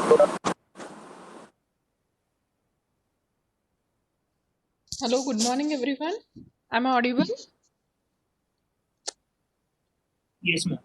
Hello, good morning, everyone. Am I audible? Yes, ma'am.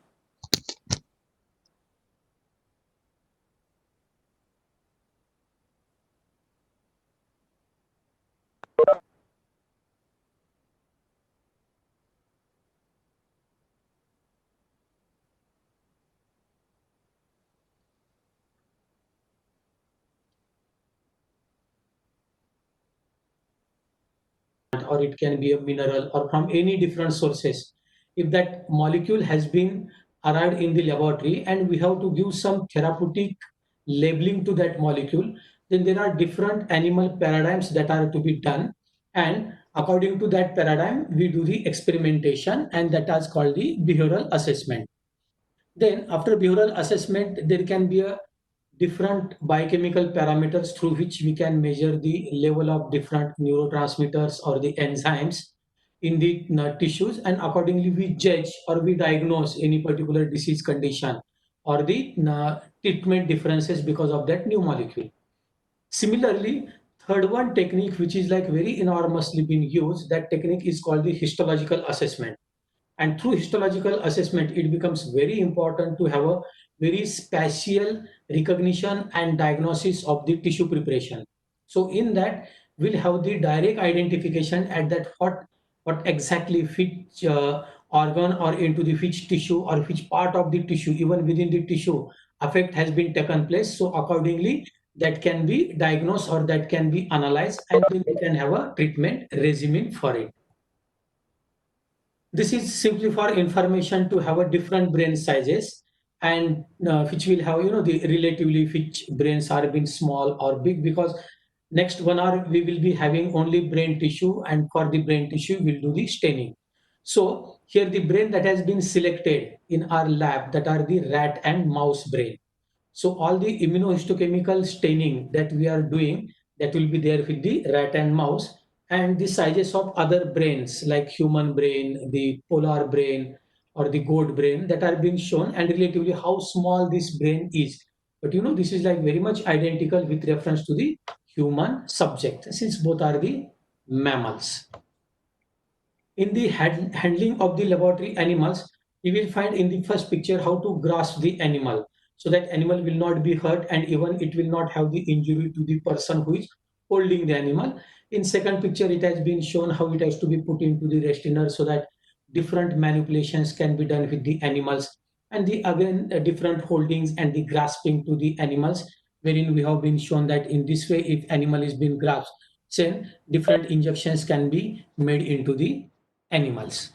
or it can be a mineral or from any different sources. If that molecule has been arrived in the laboratory and we have to give some therapeutic labeling to that molecule, then there are different animal paradigms that are to be done. And according to that paradigm, we do the experimentation, and that is called the behavioral assessment. Then after behavioral assessment, there can be a different biochemical parameters through which we can measure the level of different neurotransmitters or the enzymes in the tissues, and accordingly we judge or we diagnose any particular disease condition or the treatment differences because of that new molecule. Similarly, third one technique which is like very enormously being used, that technique is called the histological assessment. And through histological assessment, it becomes very important to have a very spatial recognition and diagnosis of the tissue preparation. So in that, we'll have the direct identification at that what exactly which organ or into the which tissue or which part of the tissue, even within the tissue, effect has been taken place. So accordingly, that can be diagnosed or that can be analyzed, and then we can have a treatment regimen for it. This is simply for information to have a different brain sizes, and which will have the relatively which brains are being small or big, because next 1 hour we will be having only brain tissue, and for the brain tissue we'll do the staining. So here the brain that has been selected in our lab, that are the rat and mouse brain. So all the immunohistochemical staining that we are doing, that will be there with the rat and mouse, and the sizes of other brains like human brain, the polar brain, or the goat brain, that are being shown, and relatively how small this brain is. But this is like very much identical with reference to the human subject, since both are the mammals. In the handling of the laboratory animals, you will find in the first picture how to grasp the animal, so that animal will not be hurt and even it will not have the injury to the person who is holding the animal. In second picture, it has been shown how it has to be put into the retainer, so that different manipulations can be done with the animals, and the again different holdings and the grasping to the animals, wherein we have been shown that in this way, if animal is being grasped, then different injections can be made into the animals.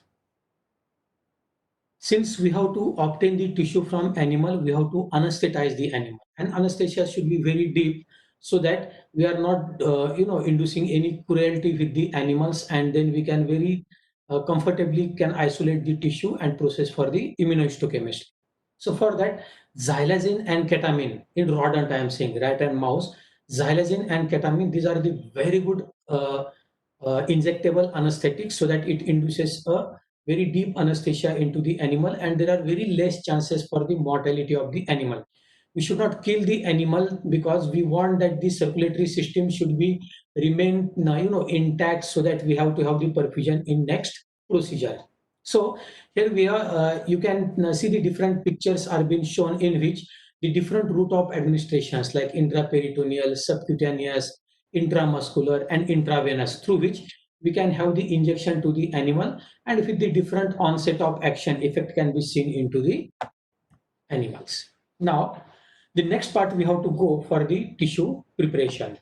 Since we have to obtain the tissue from animal, we have to anesthetize the animal, and anesthesia should be very deep, so that we are not inducing any cruelty with the animals, and then we can very comfortably can isolate the tissue and process for the immunohistochemistry. So for that, xylazine and ketamine in rodent, I am saying rat and mouse, xylazine and ketamine, these are the very good injectable anesthetics, so that it induces a very deep anesthesia into the animal, and there are very less chances for the mortality of the animal. We should not kill the animal, because we want that the circulatory system should be remain intact, so that we have to have the perfusion in next procedure. So here we are, you can see the different pictures are being shown, in which the different route of administrations like intraperitoneal, subcutaneous, intramuscular, and intravenous, through which we can have the injection to the animal, and with the different onset of action, effect can be seen into the animals. Now, the next part we have to go for the tissue preparation.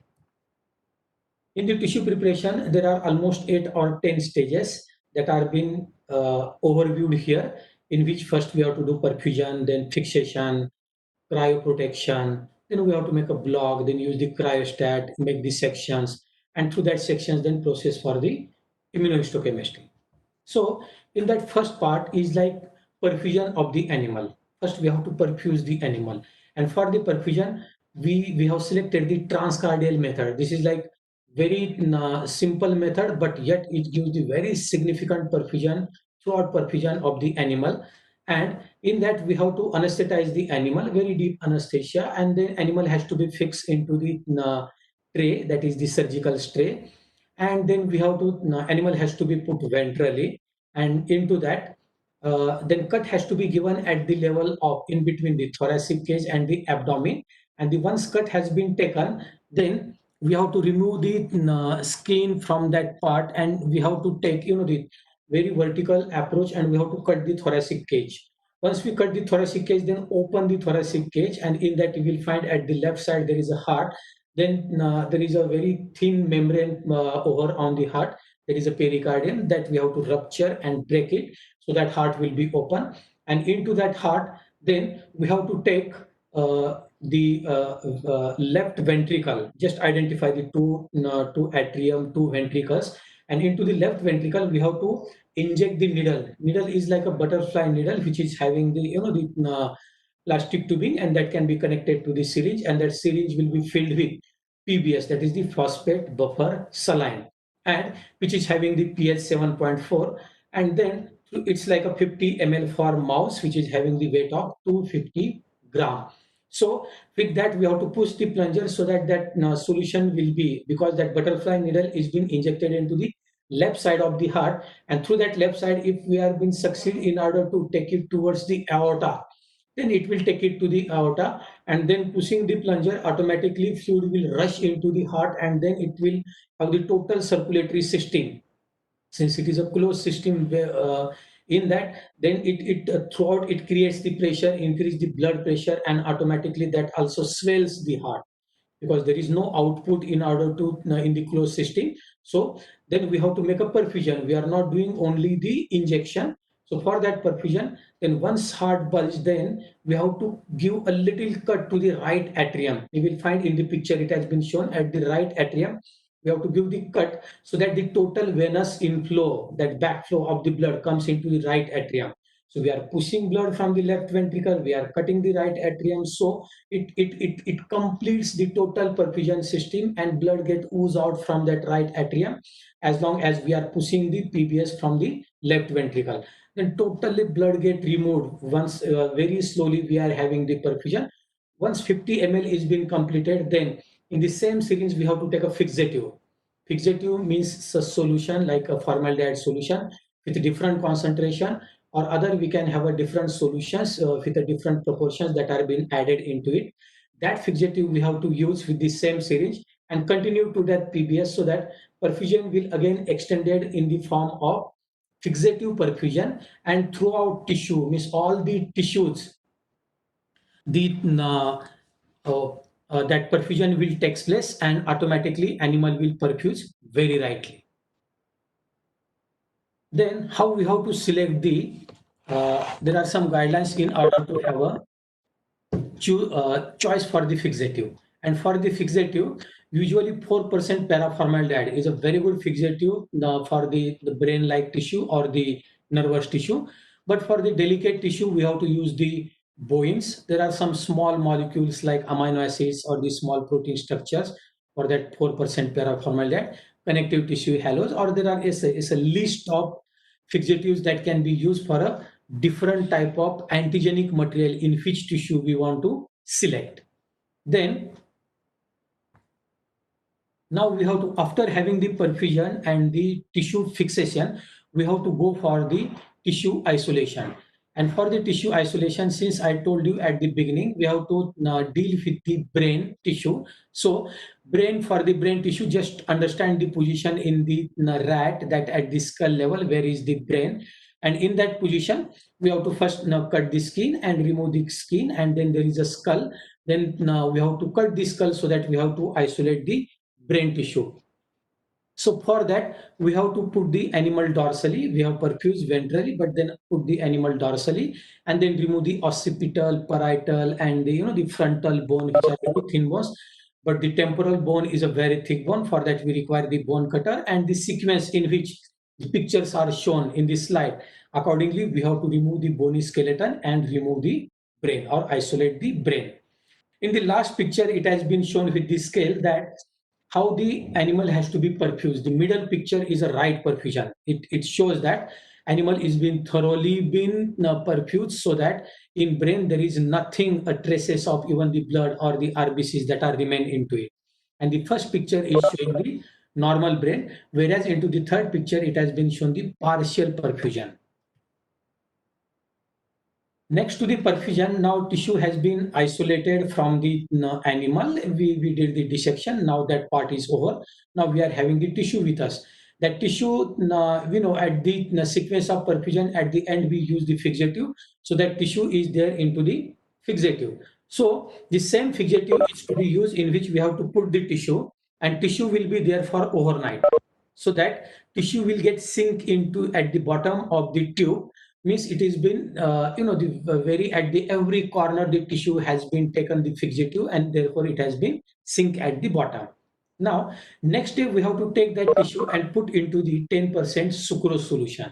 In the tissue preparation, there are almost 8 or 10 stages that are being overviewed here, in which first we have to do perfusion, then fixation, cryoprotection, then we have to make a block, then use the cryostat, make the sections, and through that sections, then process for the immunohistochemistry. So in that first part is like perfusion of the animal. First, we have to perfuse the animal, and for the perfusion, we have selected the transcardial method. This is like very simple method, but yet it gives the very significant perfusion throughout perfusion of the animal. And in that, we have to anesthetize the animal, very deep anesthesia, and then animal has to be fixed into the tray, that is the surgical tray. And then we have to, animal has to be put ventrally, and into that, then cut has to be given at the level of in between the thoracic cage and the abdomen. And the once cut has been taken, then we have to remove the skin from that part, and we have to take, the very vertical approach, and we have to cut the thoracic cage. Once we cut the thoracic cage, then open the thoracic cage, and in that you will find at the left side there is a heart. Then there is a very thin membrane over on the heart. There is a pericardium that we have to rupture and break it, so that heart will be open. And into that heart, then we have to take the left ventricle. Just identify the two atrium, two ventricles, and into the left ventricle we have to inject the needle. Needle is like a butterfly needle, which is having the the plastic tubing, and that can be connected to the syringe, and that syringe will be filled with PBS, that is the phosphate buffer saline, and which is having the pH 7.4. And then it's like a 50 ml for mouse, which is having the weight of 250 gram. So with that, we have to push the plunger so that solution will be, because that butterfly needle is being injected into the left side of the heart, and through that left side, if we are being succeed in order to take it towards the aorta, then it will take it to the aorta, and then pushing the plunger, automatically fluid will rush into the heart, and then it will have the total circulatory system. Since it is a closed system, where in that, then it throughout it creates the pressure, increase the blood pressure, and automatically that also swells the heart, because there is no output in order to in the closed system. So then we have to make a perfusion. We are not doing only the injection. So for that perfusion, then once heart bulge, then we have to give a little cut to the right atrium. You will find in the picture it has been shown at the right atrium. We have to give the cut so that the total venous inflow, that backflow of the blood, comes into the right atrium. So we are pushing blood from the left ventricle, we are cutting the right atrium, so it completes the total perfusion system, and blood get ooze out from that right atrium, as long as we are pushing the PBS from the left ventricle. Then totally blood get removed once, very slowly we are having the perfusion. Once 50 ml is been completed, then in the same syringe we have to take a fixative. Fixative means a solution like a formaldehyde solution with different concentration, or other we can have a different solutions with a different proportions that are being added into it. That fixative we have to use with the same syringe and continue to that PBS, so that perfusion will again extended in the form of fixative perfusion, and throughout tissue, means all the tissues, the that perfusion will takes place, and automatically animal will perfuse very rightly. Then how we have to select the, there are some guidelines in order to have a choice for the fixative. And for the fixative, usually 4% paraformaldehyde is a very good fixative for the brain-like tissue or the nervous tissue. But for the delicate tissue, we have to use the boins. There are some small molecules like amino acids or the small protein structures for that 4% paraformaldehyde, connective tissue halos, or there are is a list of fixatives that can be used for a different type of antigenic material in which tissue we want to select. Then now we have to, after having the perfusion and the tissue fixation, we have to go for the tissue isolation. And for the tissue isolation, since I told you at the beginning, we have to deal with the brain tissue. So for the brain tissue, just understand the position in the rat, that at the skull level, where is the brain. And in that position, we have to first now cut the skin and remove the skin, and then there is a skull. Then now we have to cut the skull, so that we have to isolate the brain tissue. So for that, we have to put the animal dorsally. We have perfuse ventrally, but then put the animal dorsally, and then remove the occipital, parietal, and the frontal bone, which are very thin bones. But the temporal bone is a very thick bone. For that, we require the bone cutter, and the sequence in which the pictures are shown in this slide. Accordingly, we have to remove the bony skeleton and remove the brain, or isolate the brain. In the last picture, it has been shown with the scale that how the animal has to be perfused. The middle picture is a right perfusion. It shows that animal is being thoroughly been perfused, so that in brain there is nothing traces of even the blood or the RBCs that are remain into it. And the first picture is showing the normal brain, whereas into the third picture it has been shown the partial perfusion. Next to the perfusion, now tissue has been isolated from the animal. We did the dissection. Now that part is over. Now we are having the tissue with us. That tissue, we know at the sequence of perfusion, at the end we use the fixative. So that tissue is there into the fixative. So the same fixative is to be used in which we have to put the tissue, and tissue will be there for overnight. So that tissue will get sink into at the bottom of the tube, means it has been the very at the every corner the tissue has been taken the fixative, and therefore it has been sink at the bottom. Now next step we have to take that tissue and put into the 10% sucrose solution,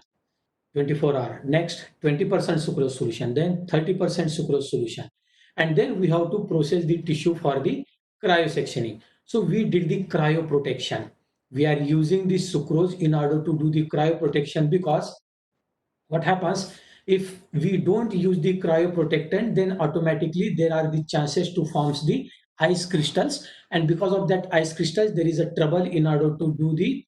24-hour. Next 20% sucrose solution, then 30% sucrose solution, and then we have to process the tissue for the cryosectioning. So we did the cryoprotection. We are using the sucrose in order to do the cryoprotection, because what happens if we don't use the cryoprotectant, then automatically there are the chances to forms the ice crystals, and because of that ice crystals there is a trouble in order to do the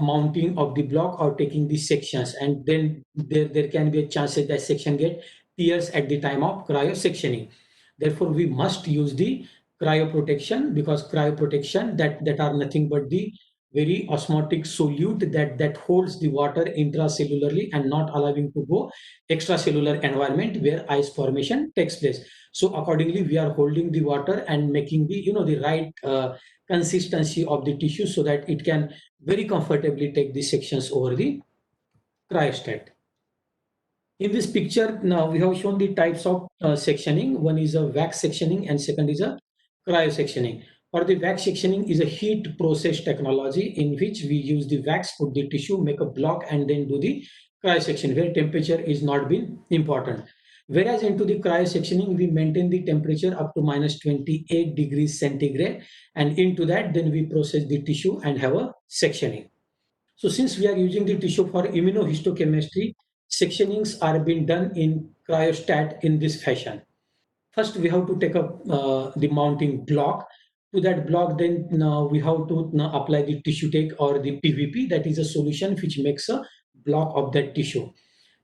mounting of the block or taking the sections, and then there can be a chance that section get tears at the time of cryosectioning. Therefore we must use the cryoprotection, because cryoprotection that are nothing but the very osmotic solute that holds the water intracellularly and not allowing to go extracellular environment where ice formation takes place. So accordingly we are holding the water and making the the right consistency of the tissue, so that it can very comfortably take the sections over the cryostat. In this picture, now we have shown the types of sectioning. One is a wax sectioning and second is a cryosectioning. For the wax sectioning is a heat process technology in which we use the wax, put the tissue, make a block, and then do the cryosection, where temperature is not been important. Whereas into the cryosectioning, we maintain the temperature up to minus 28 degrees centigrade, and into that then we process the tissue and have a sectioning. So since we are using the tissue for immunohistochemistry, sectionings are being done in cryostat in this fashion. First, we have to take up the mounting block. To that block, then we have to apply the tissue take or the PVP, that is a solution which makes a block of that tissue.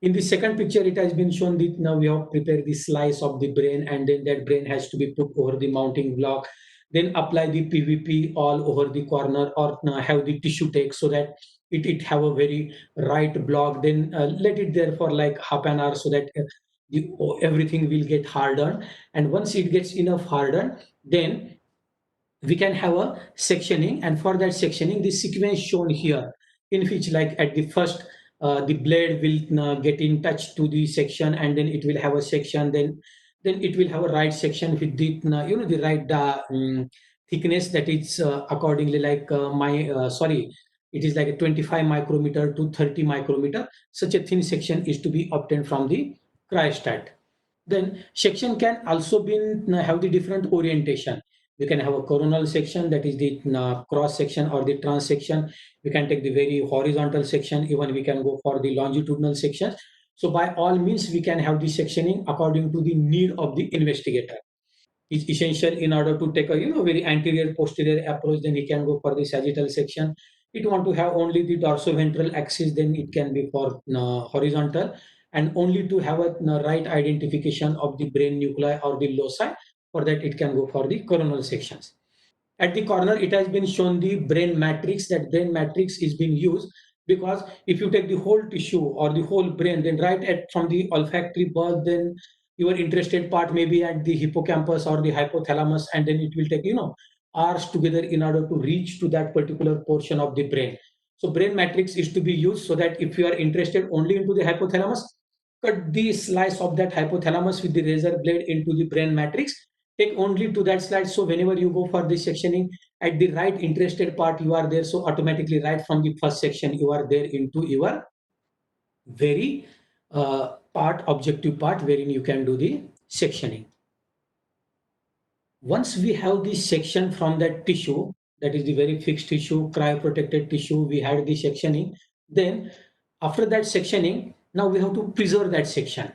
In the second picture, it has been shown that now we have prepared the slice of the brain, and then that brain has to be put over the mounting block. Then apply the PVP all over the corner, or have the tissue take, so that it have a very right block. Then let it there for like half an hour, so that everything will get hardened. And once it gets enough hardened, then we can have a sectioning, and for that sectioning the sequence shown here, in which like at the first the blade will get in touch to the section, and then it will have a section, then it will have a right section with the the right thickness, that is accordingly like it is like a 25 micrometer to 30 micrometer. Such a thin section is to be obtained from the cryostat. Then section can also be have the different orientation. We can have a coronal section, that is the cross section or the trans section. We can take the very horizontal section, even we can go for the longitudinal sections. So by all means we can have the sectioning according to the need of the investigator. It's essential in order to take a very anterior posterior approach, then he can go for the sagittal section. It want to have only the dorsoventral axis, then it can be for horizontal, and only to have a right identification of the brain nuclei or the loci, for that it can go for the coronal sections. At the corner it has been shown the brain matrix. That brain matrix is being used because if you take the whole tissue or the whole brain, then right at from the olfactory bulb, then your interested part may be at the hippocampus or the hypothalamus, and then it will take hours together in order to reach to that particular portion of the brain. So brain matrix is to be used, so that if you are interested only into the hypothalamus, cut the slice of that hypothalamus with the razor blade into the brain matrix, take only to that slide. So whenever you go for the sectioning, at the right interested part you are there, so automatically right from the first section you are there into your very objective part wherein you can do the sectioning. Once we have the section from that tissue, that is the very fixed tissue, cryoprotected tissue, we had the sectioning, then After that sectioning, now we have to preserve that section.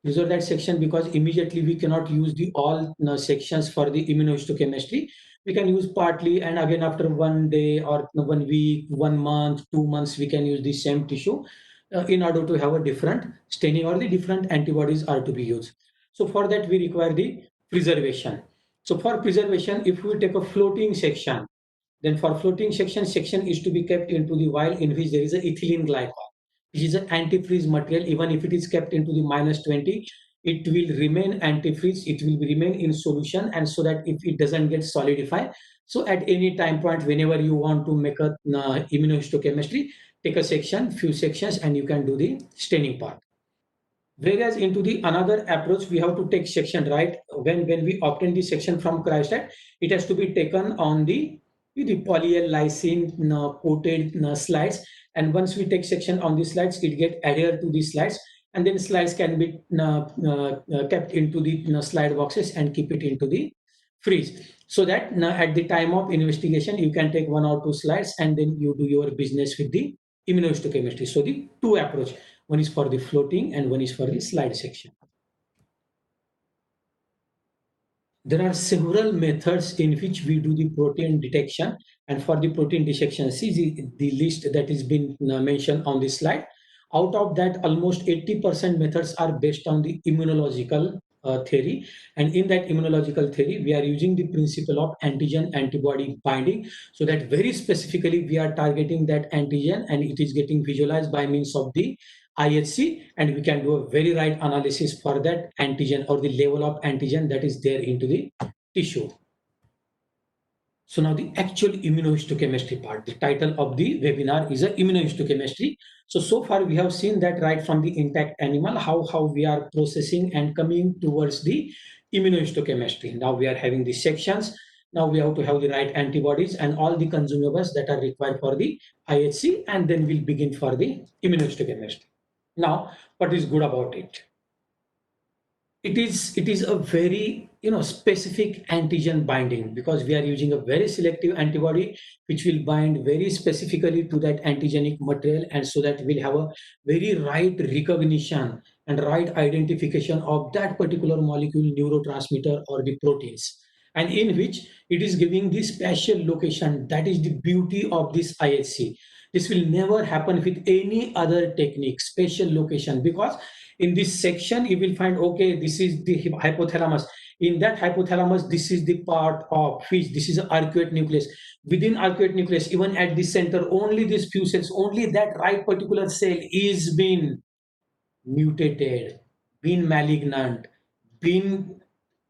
Preserve that section because immediately we cannot use the all sections for the immunohistochemistry. We can use partly, and again after 1 day or 1 week, 1 month, 2 months, we can use the same tissue in order to have a different staining or the different antibodies are to be used. So for that we require the preservation. So for preservation, if we take a floating section, then for floating section is to be kept into the vial in which there is a ethylene glycol, which is an antifreeze material. Even if it is kept into the -20, it will remain antifreeze, it will remain in solution, and so that if it doesn't get solidified, so at any time point, whenever you want to make a immunohistochemistry, take a section, few sections, and you can do the staining part. Whereas into the another approach, we have to take section, right? When we obtain the section from cryostat, it has to be taken on the polyol lysine coated slides. And once we take section on the slides, it get adhered to the slides, and then slides can be kept into the slide boxes and keep it into the freeze. So that at the time of investigation, you can take 1 or 2 slides and then you do your business with the immunohistochemistry. So the two approach. One is for the floating and one is for the slide section. There are several methods in which we do the protein detection. And for the protein detection, see the list that is been mentioned on this slide. Out of that, almost 80% methods are based on the immunological theory. And in that immunological theory, we are using the principle of antigen antibody binding, so that very specifically we are targeting that antigen and it is getting visualized by means of the IHC, and we can do a very right analysis for that antigen or the level of antigen that is there into the tissue. So now the actual immunohistochemistry part, the title of the webinar is a immunohistochemistry. So far we have seen that right from the intact animal, how we are processing and coming towards the immunohistochemistry. Now we are having the sections. Now we have to have the right antibodies and all the consumables that are required for the IHC, and then we'll begin for the immunohistochemistry. Now, what is good about it? It is a very specific antigen binding, because we are using a very selective antibody which will bind very specifically to that antigenic material, and so that we'll have a very right recognition and right identification of that particular molecule, neurotransmitter or the proteins, and in which it is giving the spatial location. That is the beauty of this IHC. This will never happen with any other technique, spatial location, because in this section you will find, okay, this is the hypothalamus. In that hypothalamus, this is the part of which this is an arcuate nucleus. Within arcuate nucleus, even at the center, only these few cells, only that right particular cell is been mutated, been malignant, been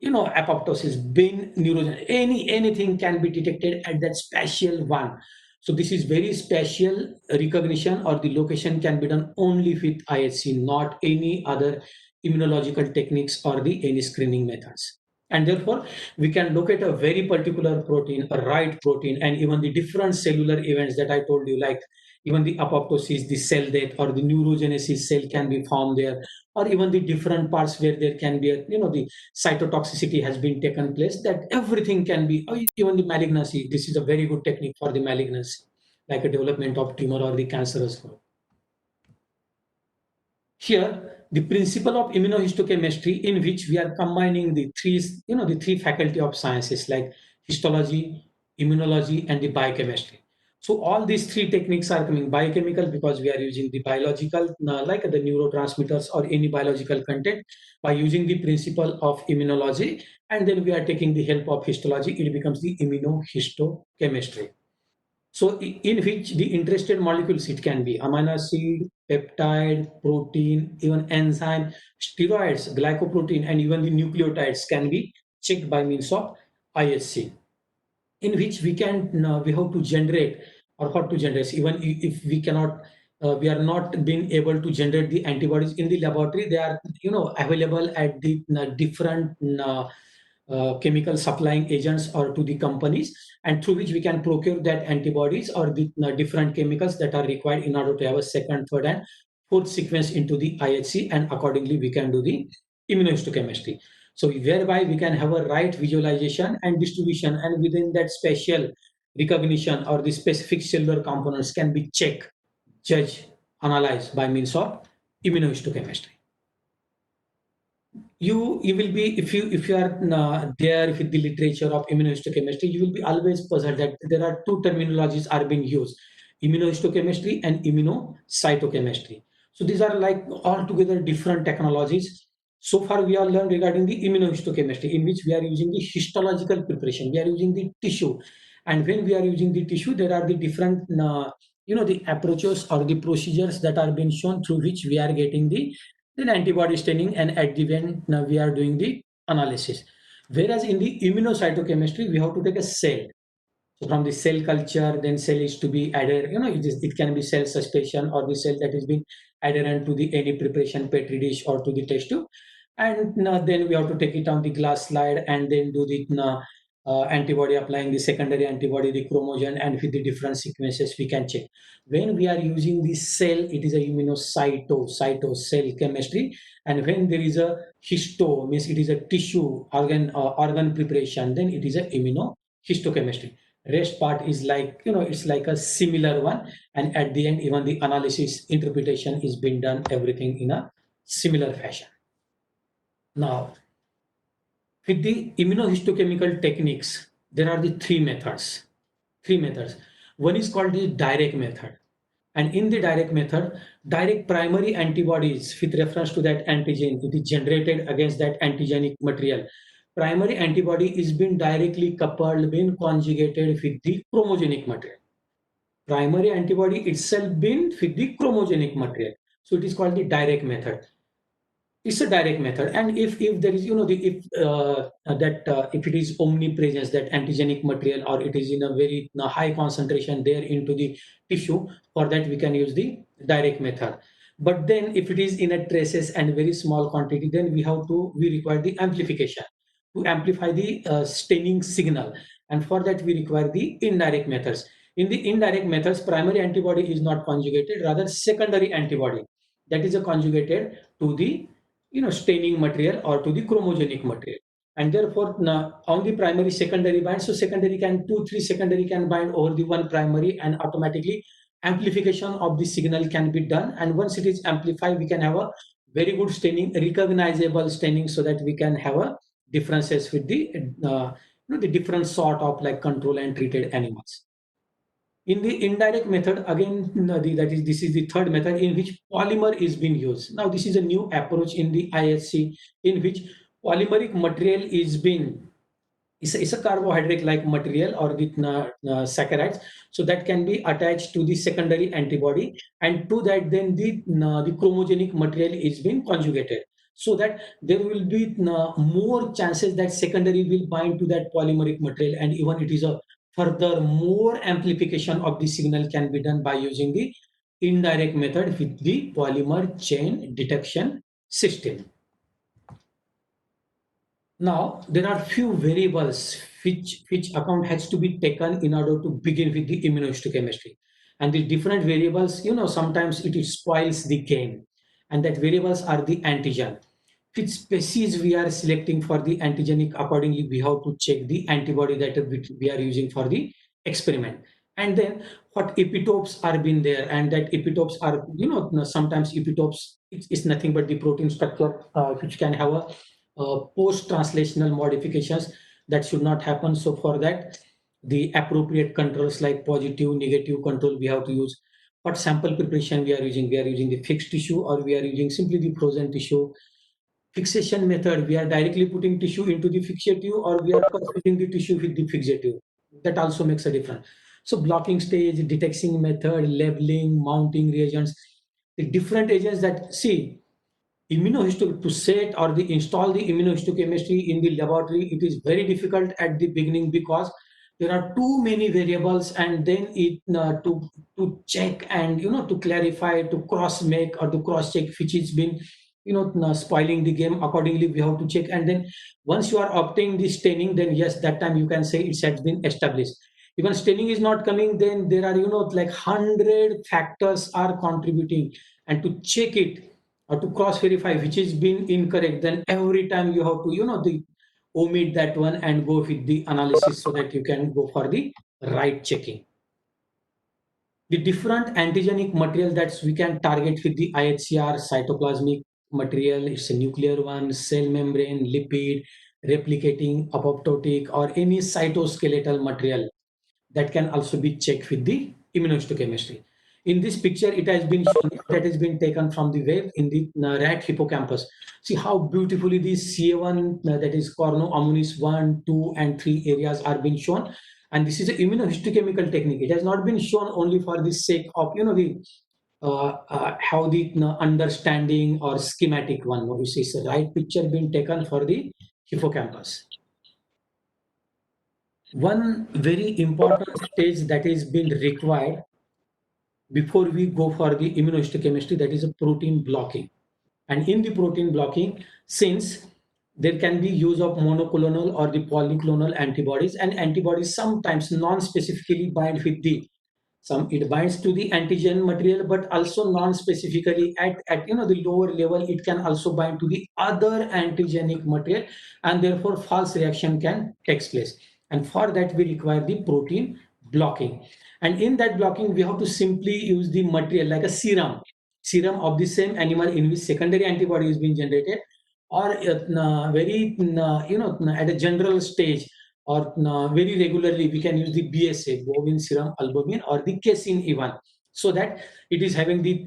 apoptosis, been neurogen, anything can be detected at that spatial one. So this is very special recognition, or the location can be done only with IHC, not any other immunological techniques or the any screening methods. And therefore, we can locate a very particular protein, a right protein, and even the different cellular events that I told you, like even the apoptosis, the cell death, or the neurogenesis cell can be found there, or even the different parts where there can be the cytotoxicity has been taken place, that everything can be, or even the malignancy. This is a very good technique for the malignancy, like a development of tumor or the cancerous growth. Here, the principle of immunohistochemistry, in which we are combining the three faculty of sciences like histology, immunology, and the biochemistry. So all these three techniques are coming biochemical, because we are using the biological, like the neurotransmitters or any biological content, by using the principle of immunology, and then we are taking the help of histology. It becomes the immunohistochemistry. So in which the interested molecules, it can be amino acid, peptide, protein, even enzyme, steroids, glycoprotein, and even the nucleotides can be checked by means of IHC, in which we have to generate, or what to generate. Even if we cannot, we are not being able to generate the antibodies in the laboratory, they are available at the different chemical supplying agents or to the companies, and through which we can procure that antibodies or the different chemicals that are required in order to have a second, third, and fourth sequence into the IHC, and accordingly we can do the immunohistochemistry. So whereby we can have a right visualization and distribution, and within that spatial recognition or the specific cellular components can be checked, judged, analyzed by means of immunohistochemistry. You will be, if you are there with the literature of immunohistochemistry, you will be always puzzled that there are two terminologies are being used: immunohistochemistry and immunocytochemistry. So these are like altogether different technologies. So far we are learned regarding the immunohistochemistry, in which we are using the histological preparation, we are using the tissue. And when we are using the tissue, there are the different the approaches or the procedures that are being shown through which we are getting the then antibody staining, and at the end now we are doing the analysis. Whereas in the immunocytochemistry, we have to take a cell. So from the cell culture, then cell is to be added, it can be cell suspension or the cell that is being adherent to the any preparation, petri dish or to the test tube. And then we have to take it on the glass slide and then do the antibody, applying the secondary antibody, the chromogen, and with the different sequences we can check. When we are using the cell, it is a cyto cell chemistry. And when there is a histo, means it is a tissue organ preparation, then it is a immunohistochemistry. Rest part is like, it's like a similar one. And at the end, even the analysis interpretation is being done, everything in a similar fashion. Now, with the immunohistochemical techniques, there are the three methods. One is called the direct method. And in the direct method, direct primary antibodies with reference to that antigen, it is generated against that antigenic material. Primary antibody is being directly coupled, being conjugated with the chromogenic material. Primary antibody itself being with the chromogenic material. So it is called the direct method. It's a direct method. And if there is, if it is omnipresence, that antigenic material, or it is in a very high concentration there into the tissue, for that we can use the direct method. But then if it is in a traces and very small quantity, then we require the amplification to amplify the staining signal. And for that we require the indirect methods. In the indirect methods, primary antibody is not conjugated, rather secondary antibody, that is a conjugated to the staining material or to the chromogenic material. And therefore on the primary secondary bind, so secondary can 2 3 secondary can bind over the one primary, and automatically amplification of the signal can be done. And once it is amplified, we can have a very good staining, recognizable staining, so that we can have a differences with the different sort of like control and treated animals. In the indirect method, again, this is the third method in which polymer is being used. Now, this is a new approach in the IHC, in which polymeric material is being, it's a carbohydrate like material or the saccharides, so that can be attached to the secondary antibody, and to that then the chromogenic material is being conjugated, so that there will be more chances that secondary will bind to that polymeric material, and even it is a further more amplification of the signal can be done by using the indirect method with the polymer chain detection system. Now, there are few variables which account has to be taken in order to begin with the immunohistochemistry. And the different variables, sometimes it spoils the game. And that variables are the antigen. Which species we are selecting for the antigenic, accordingly we have to check the antibody that we are using for the experiment. And then what epitopes are been there, and that epitopes are, sometimes epitopes is nothing but the protein structure which can have a post-translational modifications that should not happen. So for that, the appropriate controls like positive, negative control we have to use. What sample preparation we are using? We are using the fixed tissue, or we are using simply the frozen tissue. Fixation method, we are directly putting tissue into the fixative, or we are putting the tissue with the fixative. That also makes a difference. So blocking stage, detection method, labeling, mounting reagents, the different agents that see to set or the install the immunohistochemistry in the laboratory, it is very difficult at the beginning, because there are too many variables, and then it to check and to clarify, to cross make or to cross check which is been spoiling the game. Accordingly we have to check, and then once you are obtaining the staining, then yes, that time you can say it has been established. Even staining is not coming, then there are like 100 factors are contributing, and to check it or to cross verify which is been incorrect, then every time you have to the omit that one and go with the analysis, so that you can go for the right checking. the different antigenic material that we can target with the IHCR cytoplasmic material. It's a nuclear one, cell membrane, lipid, replicating, apoptotic, or any cytoskeletal material that can also be checked with the immunohistochemistry. In this picture, it has been shown that has been taken from the web in the rat hippocampus. See how beautifully these CA1, that is corno ammonis 1, 2, and 3 areas are being shown. And this is an immunohistochemical technique. It has not been shown only for the sake of, the how the understanding or schematic one. Obviously, it's the right picture being taken for the hippocampus. One very important stage that is been required before we go for the immunohistochemistry, that is a protein blocking. And in the protein blocking, since there can be use of monoclonal or the polyclonal antibodies, and antibodies sometimes non-specifically bind with the it binds to the antigen material, but also non-specifically at the lower level, it can also bind to the other antigenic material, and therefore false reaction can take place. And for that, we require the protein blocking. And in that blocking, we have to simply use the material like a serum of the same animal in which secondary antibody is being generated, or at a general stage, or very regularly we can use the BSA, bovine serum albumin, or the casein even, so that it is having the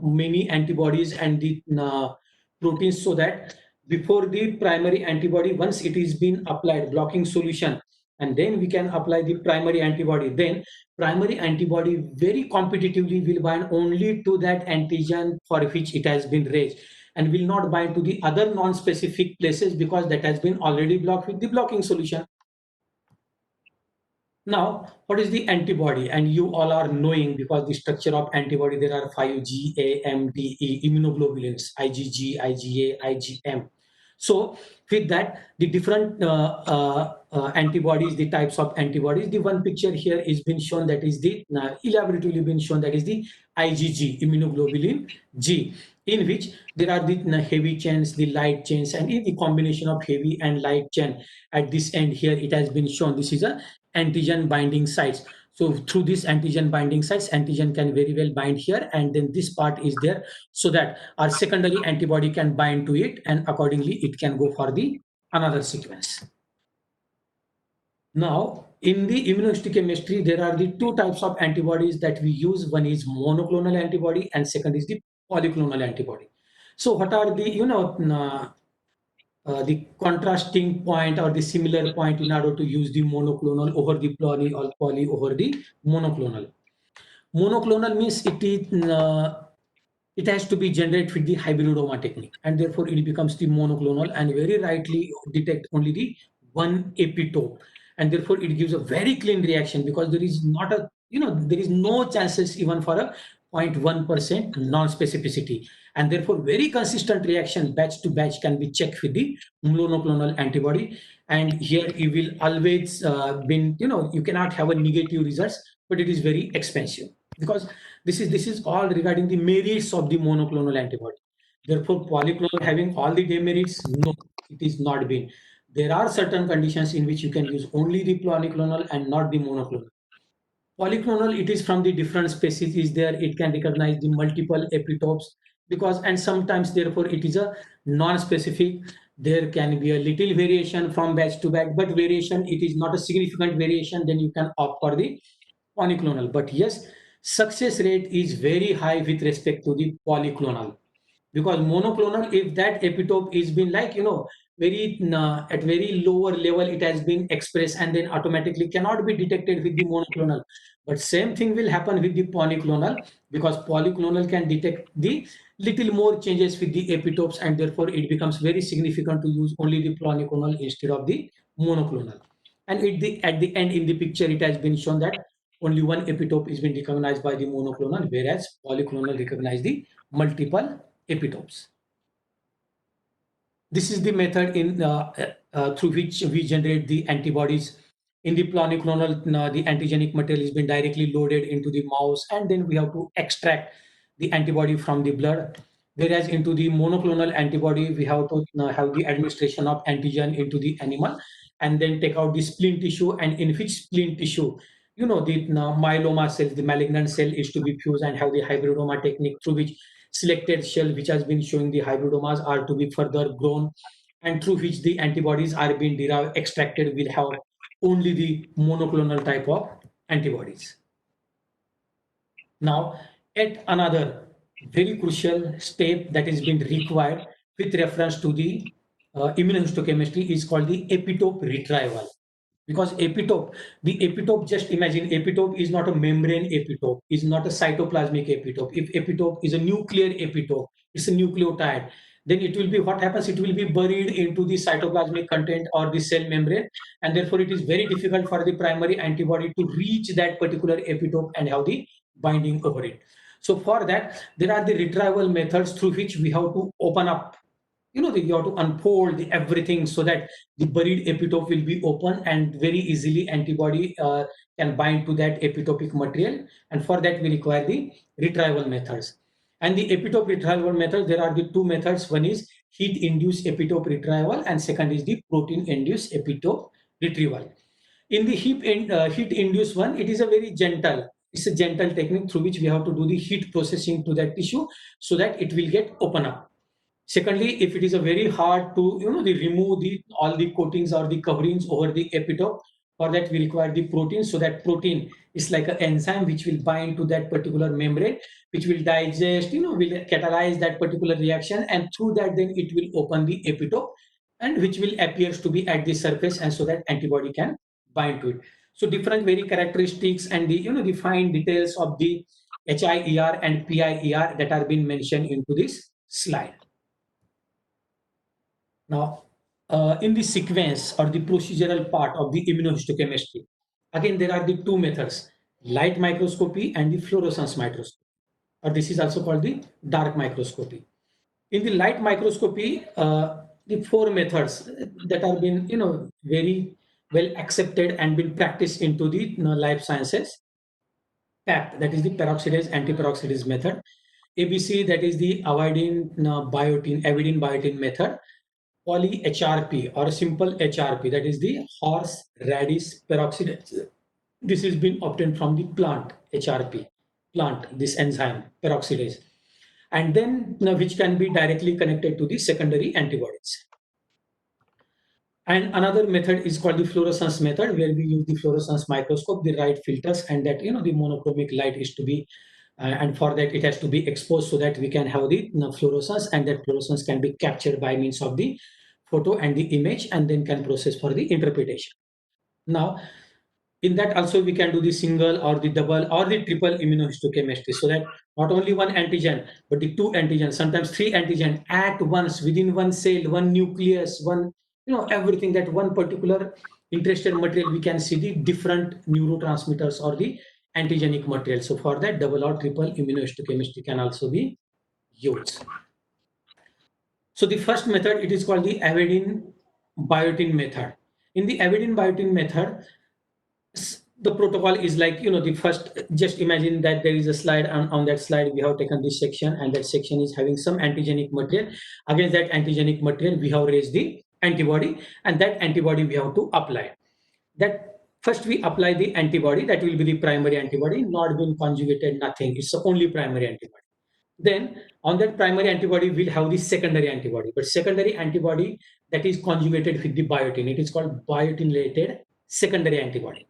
many antibodies and the proteins, so that before the primary antibody, once it is been applied blocking solution, and then we can apply the primary antibody, then primary antibody very competitively will bind only to that antigen for which it has been raised, and will not bind to the other non-specific places, because that has been already blocked with the blocking solution. Now, what is the antibody? And you all are knowing, because the structure of antibody, there are 5 G, A, M, D, E, immunoglobulins, IgG, IgA, IgM. So with that, the different antibodies, the types of antibodies, the one picture here is been shown, that is the elaboratively been shown, that is the IgG, immunoglobulin G, in which there are the heavy chains, the light chains, and in the combination of heavy and light chain at this end here, it has been shown this is a antigen binding sites. So through this antigen binding sites, antigen can very well bind here, and then this part is there, so that our secondary antibody can bind to it, and accordingly it can go for the another sequence. Now, in the immunohistochemistry, there are the two types of antibodies that we use. One is monoclonal antibody, and second is the polyclonal antibody. So what are the the contrasting point or the similar point in order to use the monoclonal over the poly, or poly over the monoclonal? Monoclonal means it has to be generated with the hybridoma technique, and therefore it becomes the monoclonal, and very rightly detect only the one epitope, and therefore it gives a very clean reaction, because there is not a there is no chances even for a 0.1% non-specificity, and therefore very consistent reaction batch to batch can be checked with the monoclonal antibody. And here you will always been you cannot have a negative results, but it is very expensive, because this is all regarding the merits of the monoclonal antibody. Therefore, polyclonal having all the demerits? No, it is not been. There are certain conditions in which you can use only the polyclonal and not the monoclonal. Polyclonal, it is from the different species is there. It can recognize the multiple epitopes, because, and sometimes therefore it is a non-specific. There can be a little variation from batch to batch, but variation, it is not a significant variation, then you can opt for the polyclonal. But yes, success rate is very high with respect to the polyclonal, because monoclonal, if that epitope is been like very at very lower level, it has been expressed, and then automatically cannot be detected with the monoclonal. But same thing will happen with the polyclonal, because polyclonal can detect the little more changes with the epitopes, and therefore it becomes very significant to use only the polyclonal instead of the monoclonal. And at the end in the picture, it has been shown that only one epitope is been recognized by the monoclonal, whereas polyclonal recognize the multiple epitopes. This is the method through which we generate the antibodies. In the polyclonal, the antigenic material has been directly loaded into the mouse, and then we have to extract the antibody from the blood. Whereas into the monoclonal antibody, we have to have the administration of antigen into the animal, and then take out the spleen tissue, and in which spleen tissue the myeloma cells, the malignant cell is to be fused and have the hybridoma technique through which selected shell which has been showing the hybridomas are to be further grown and through which the antibodies are being derived, extracted will have only the monoclonal type of antibodies. Now, at another very crucial step that is being required with reference to the immunohistochemistry is called the epitope retrieval. Because the epitope, just imagine, epitope is not a membrane epitope, is not a cytoplasmic epitope. If epitope is a nuclear epitope, it's a nucleotide, then it will be, what happens, it will be buried into the cytoplasmic content or the cell membrane, and therefore it is very difficult for the primary antibody to reach that particular epitope and have the binding over it. So for that, there are the retrieval methods through which we have to open up, you have to unfold everything so that the buried epitope will be open and very easily antibody can bind to that epitopic material. And for that, we require the retrieval methods. And the epitope retrieval method, there are the two methods. One is heat-induced epitope retrieval, and second is the protein-induced epitope retrieval. In the heat-induced one, it is a very gentle. It's a gentle technique through which we have to do the heat processing to that tissue so that it will get open up. Secondly, if it is a very hard to remove all the coatings or the coverings over the epitope, for that we require the protein. So that protein is like an enzyme which will bind to that particular membrane, which will digest, will catalyze that particular reaction, and through that then it will open the epitope, and which will appears to be at the surface, and so that antibody can bind to it. So different very characteristics and the fine details of the HIER and PIER that are being mentioned into this slide. Now, in the sequence or the procedural part of the immunohistochemistry, again, there are the two methods, light microscopy and the fluorescence microscopy, or this is also called the dark microscopy. In the light microscopy, the four methods that are been, very well accepted and been practiced into the life sciences. PAP, that is the peroxidase antiperoxidase method. ABC, that is the avidin biotin method. Poly HRP or simple HRP, that is the horse radish peroxidase. This has been obtained from the plant HRP, this enzyme peroxidase, and then which can be directly connected to the secondary antibodies. And another method is called the fluorescence method, where we use the fluorescence microscope, the right filters, and that the monochromic light is to be and for that it has to be exposed so that we can have the fluorescence, and that fluorescence can be captured by means of the photo and the image, and then can process for the interpretation. Now, in that also we can do the single or the double or the triple immunohistochemistry, so that not only one antigen but the two antigens, sometimes three antigen at once within one cell, one nucleus, one everything, that one particular interested material, we can see the different neurotransmitters or the antigenic material. So for that, double or triple immunohistochemistry can also be used. So the first method, it is called the avidin biotin method. In the avidin biotin method, the protocol is like, the first, just imagine that there is a slide, and on that slide we have taken this section, and that section is having some antigenic material. Against that antigenic material, we have raised the antibody, and that antibody we have to apply. That first we apply the antibody, that will be the primary antibody, not been conjugated, nothing. It's the only primary antibody. Then on that primary antibody, we'll have the secondary antibody. But secondary antibody that is conjugated with the biotin, it is called biotin-related secondary antibody.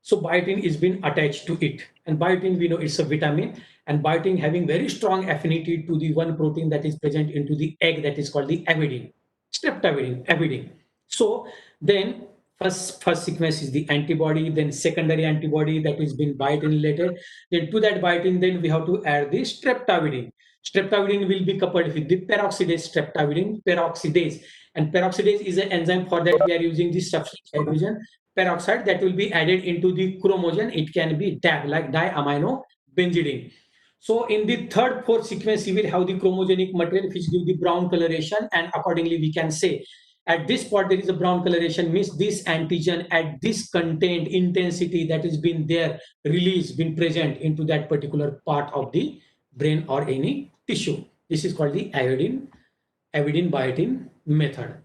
So biotin is being attached to it. And biotin, we know it's a vitamin. And biotin having very strong affinity to the one protein that is present into the egg, that is called the avidin, streptavidin. So then first sequence is the antibody, then secondary antibody that is being biotin related. Then to that biotin, then we have to add the streptavidin. Streptavidin will be coupled with the peroxidase. And peroxidase is an enzyme. For that, we are using the substance hydrogen peroxide that will be added into the chromogen. It can be DAB, like diaminobenzidine. So in the third, fourth sequence, you will have the chromogenic material which give the brown coloration, and accordingly we can say at this spot there is a brown coloration, means this antigen at this content intensity that has been there, released, been present into that particular part of the brain or any tissue. This is called the avidin biotin method.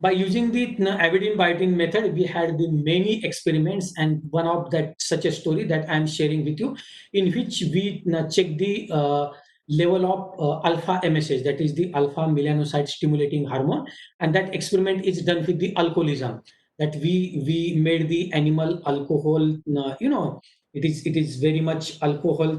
By using the avidin biotin method, we had the many experiments, and one of that such a story that I'm sharing with you, in which we check the level of alpha MSH, that is the alpha melanocyte stimulating hormone, and that experiment is done with the alcoholism. That we made the animal alcohol, it is very much alcohol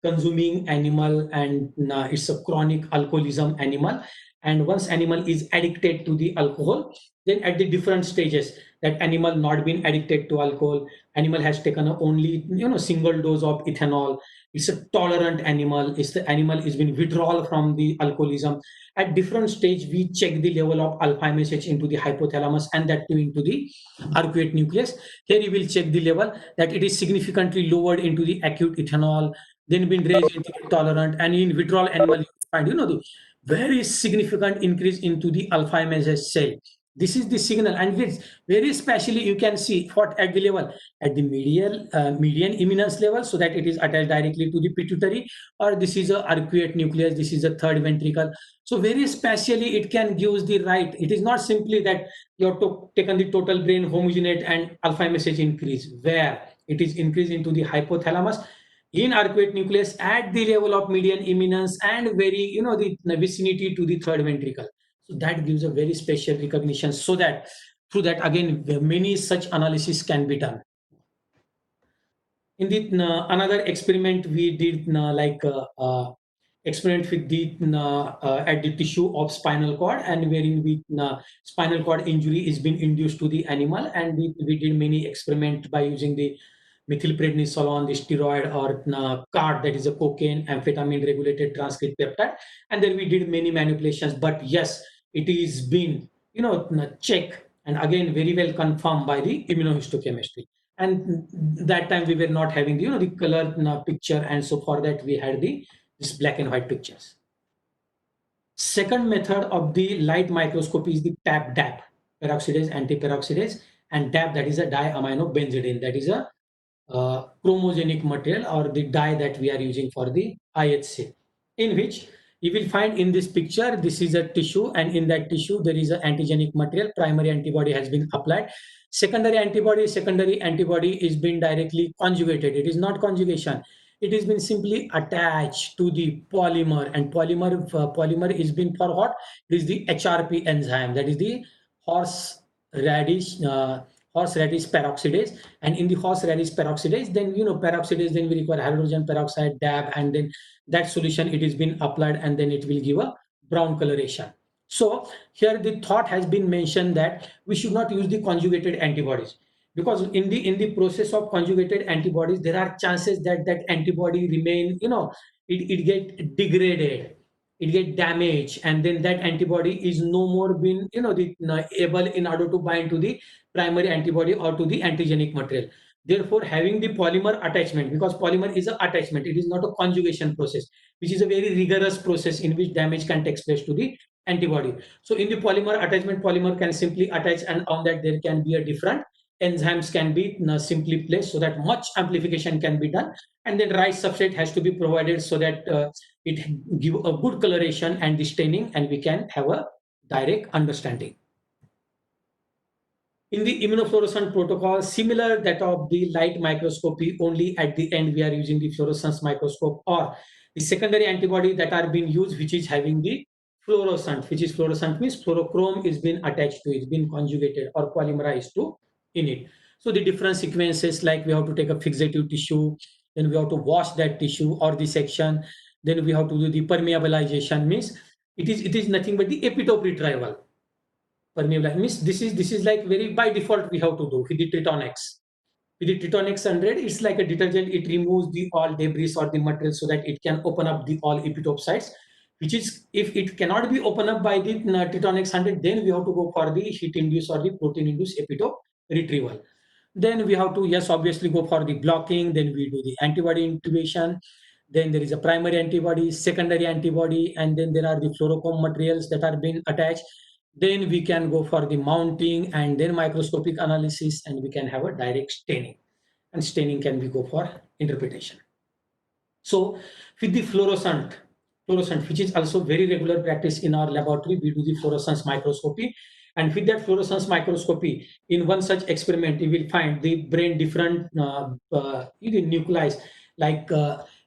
consuming animal, and it's a chronic alcoholism animal. And once animal is addicted to the alcohol, then at the different stages, that animal not been addicted to alcohol, animal has taken only single dose of ethanol, it's a tolerant animal, it's the animal is been withdrawal from the alcoholism. At different stage, we check the level of alpha MSH into the hypothalamus, and that too into the arcuate nucleus. Here you will check the level that it is significantly lowered into the acute ethanol, then been raised into the tolerant, and in withdrawal animal you find the very significant increase into the alpha MSH cell. This is the signal, and very especially you can see what at the level, at the median imminence level, so that it is attached directly to the pituitary, or this is a arcuate nucleus, this is a third ventricle. So very especially it can give the right. It is not simply that you have taken the total brain homogenate and alpha MSH increase, where it is increased into the hypothalamus, in arcuate nucleus at the level of median imminence, and very the vicinity to the third ventricle. So that gives a very special recognition, so that through that again many such analysis can be done. In the another experiment we did experiment with the at the tissue of spinal cord, and wherein we spinal cord injury is being induced to the animal, and we did many experiment by using the methylprednisolone, the steroid, or CART, that is a cocaine amphetamine regulated transcript peptide, and then we did many manipulations. But yes, it is been checked and again very well confirmed by the immunohistochemistry. And that time we were not having the color picture, and so for that we had this black and white pictures. Second method of the light microscopy is the TAP DAP, peroxidase antiperoxidase, and DAP, that is a diaminobenzidine, that is a chromogenic material, or the dye that we are using for the IHC, in which you will find in this picture, this is a tissue, and in that tissue there is an antigenic material. Primary antibody has been applied. Secondary antibody is being directly conjugated. It is not conjugation. It has been simply attached to the polymer, and polymer is been for what? It is the HRP enzyme, that is the horse radish peroxidase. And in the horseradish peroxidase, then peroxidase, then we require hydrogen peroxide, DAB, and then that solution it is been applied, and then it will give a brown coloration. So here the thought has been mentioned that we should not use the conjugated antibodies, because in the process of conjugated antibodies there are chances that that antibody remain, it get degraded, it get damaged, and then that antibody is no more been able in order to bind to the primary antibody or to the antigenic material. Therefore, having the polymer attachment, because polymer is an attachment, it is not a conjugation process, which is a very rigorous process in which damage can take place to the antibody. So in the polymer attachment, polymer can simply attach, and on that there can be a different enzymes can be simply placed, so that much amplification can be done, and then right substrate has to be provided, so that it give a good coloration and the staining, and we can have a direct understanding. In the immunofluorescence protocol, similar that of the light microscopy, only at the end we are using the fluorescence microscope, or the secondary antibody that are being used, which is having the fluorescent, which is fluorescent means fluorochrome is being attached to it, been conjugated or polymerized to in it. So the different sequences, like we have to take a fixative tissue, then we have to wash that tissue or the section, then we have to do the permeabilization, means it is nothing but the epitope retrieval. Permeable means this is like very by default we have to do with the Tritonex. With the Tritonex 100, it's like a detergent. It removes the all debris or the material, so that it can open up the all epitope sites. Which is, if it cannot be opened up by the Tritonex 100, then we have to go for the heat induced or the protein induced epitope retrieval. Then we have to, yes, obviously go for the blocking. Then we do the antibody intubation. Then there is a primary antibody, secondary antibody, and then there are the fluorochrome materials that are being attached. Then we can go for the mounting, and then microscopic analysis, and we can have a direct staining, and staining can be go for interpretation. So with the fluorescent, which is also very regular practice in our laboratory, we do the fluorescence microscopy, And with that fluorescence microscopy, in one such experiment, you will find the brain different nuclei like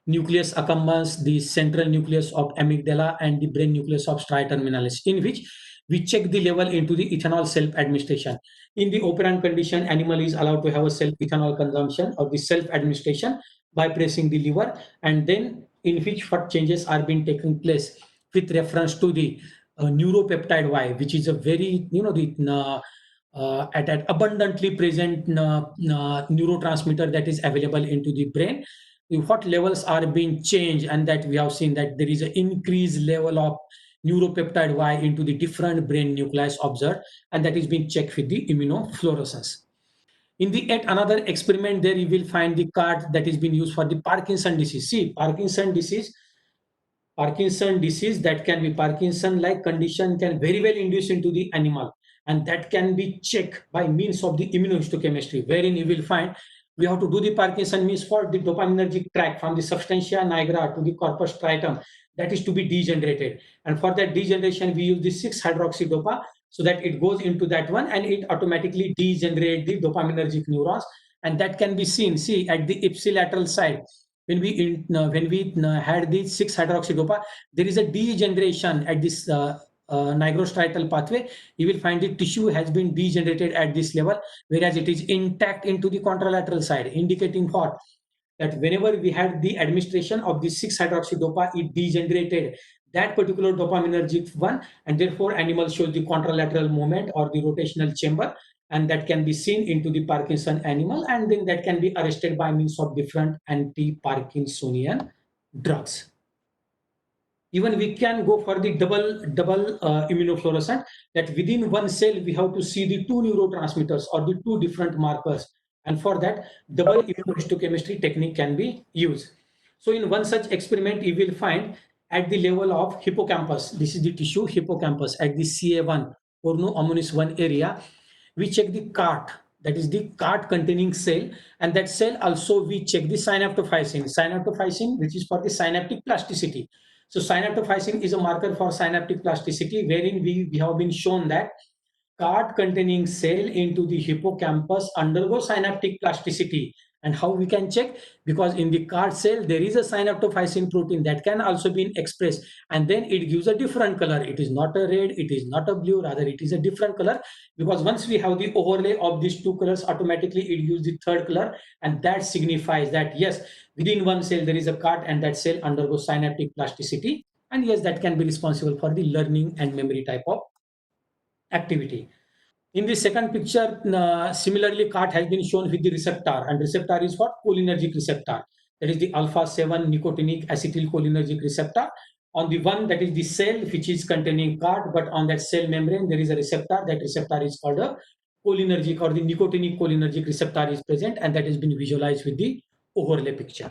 nucleus accumbens, the central nucleus of amygdala, and the brain nucleus of striatum terminalis, in which we check the level into the ethanol self-administration. In the operant condition, animal is allowed to have a self-ethanol consumption or the self-administration by pressing the lever, and then in which what changes are being taken place with reference to the neuropeptide Y, which is a very, at abundantly present neurotransmitter that is available into the brain. What levels are being changed, and that we have seen that there is an increased level of neuropeptide Y into the different brain nuclei observed, and that is being checked with the immunofluorescence. In the yet another experiment, there you will find the card that is being used for the Parkinson disease. See, Parkinson disease, that can be Parkinson-like condition, can very well induce into the animal, and that can be checked by means of the immunohistochemistry, wherein you will find we have to do the Parkinson means for the dopaminergic tract from the substantia nigra to the corpus striatum, that is to be degenerated. And for that degeneration, we use the 6-hydroxydopa, so that it goes into that one and it automatically degenerates the dopaminergic neurons. And that can be seen, see, at the ipsilateral side. When we had the 6-hydroxydopa, there is a degeneration at this nigrostriatal pathway. You will find the tissue has been degenerated at this level, whereas it is intact into the contralateral side, indicating what? That whenever we had the administration of the 6-hydroxydopa, it degenerated that particular dopaminergic one, and therefore animal shows the contralateral movement or the rotational chamber, and that can be seen into the Parkinson animal, and then that can be arrested by means of different anti-Parkinsonian drugs. Even we can go for the double immunofluorescent, that within one cell we have to see the two neurotransmitters or the two different markers, and for that double immunohistochemistry technique can be used. So in one such experiment, you will find at the level of hippocampus, this is the tissue hippocampus at the CA1 or no omnis 1 area, we check the CART, that is the CART containing cell, and that cell also we check the synaptophysin, which is for the synaptic plasticity. So synaptophysin is a marker for synaptic plasticity, wherein we have been shown that card containing cell into the hippocampus undergo synaptic plasticity. And how we can check? Because in the card cell, there is a synaptophysin protein that can also be expressed, and then it gives a different color. It is not a red, it is not a blue, rather it is a different color, because once we have the overlay of these two colors, automatically it gives the third color, and that signifies that yes, within one cell there is a card and that cell undergoes synaptic plasticity, and yes, that can be responsible for the learning and memory type of activity. In the second picture, similarly, CART has been shown with the receptor, and receptor is what? Cholinergic receptor. That is the alpha 7 nicotinic acetylcholinergic receptor. On the one, that is the cell which is containing CART, but on that cell membrane there is a receptor. That receptor is called a cholinergic or the nicotinic cholinergic receptor is present, and that has been visualized with the overlay picture.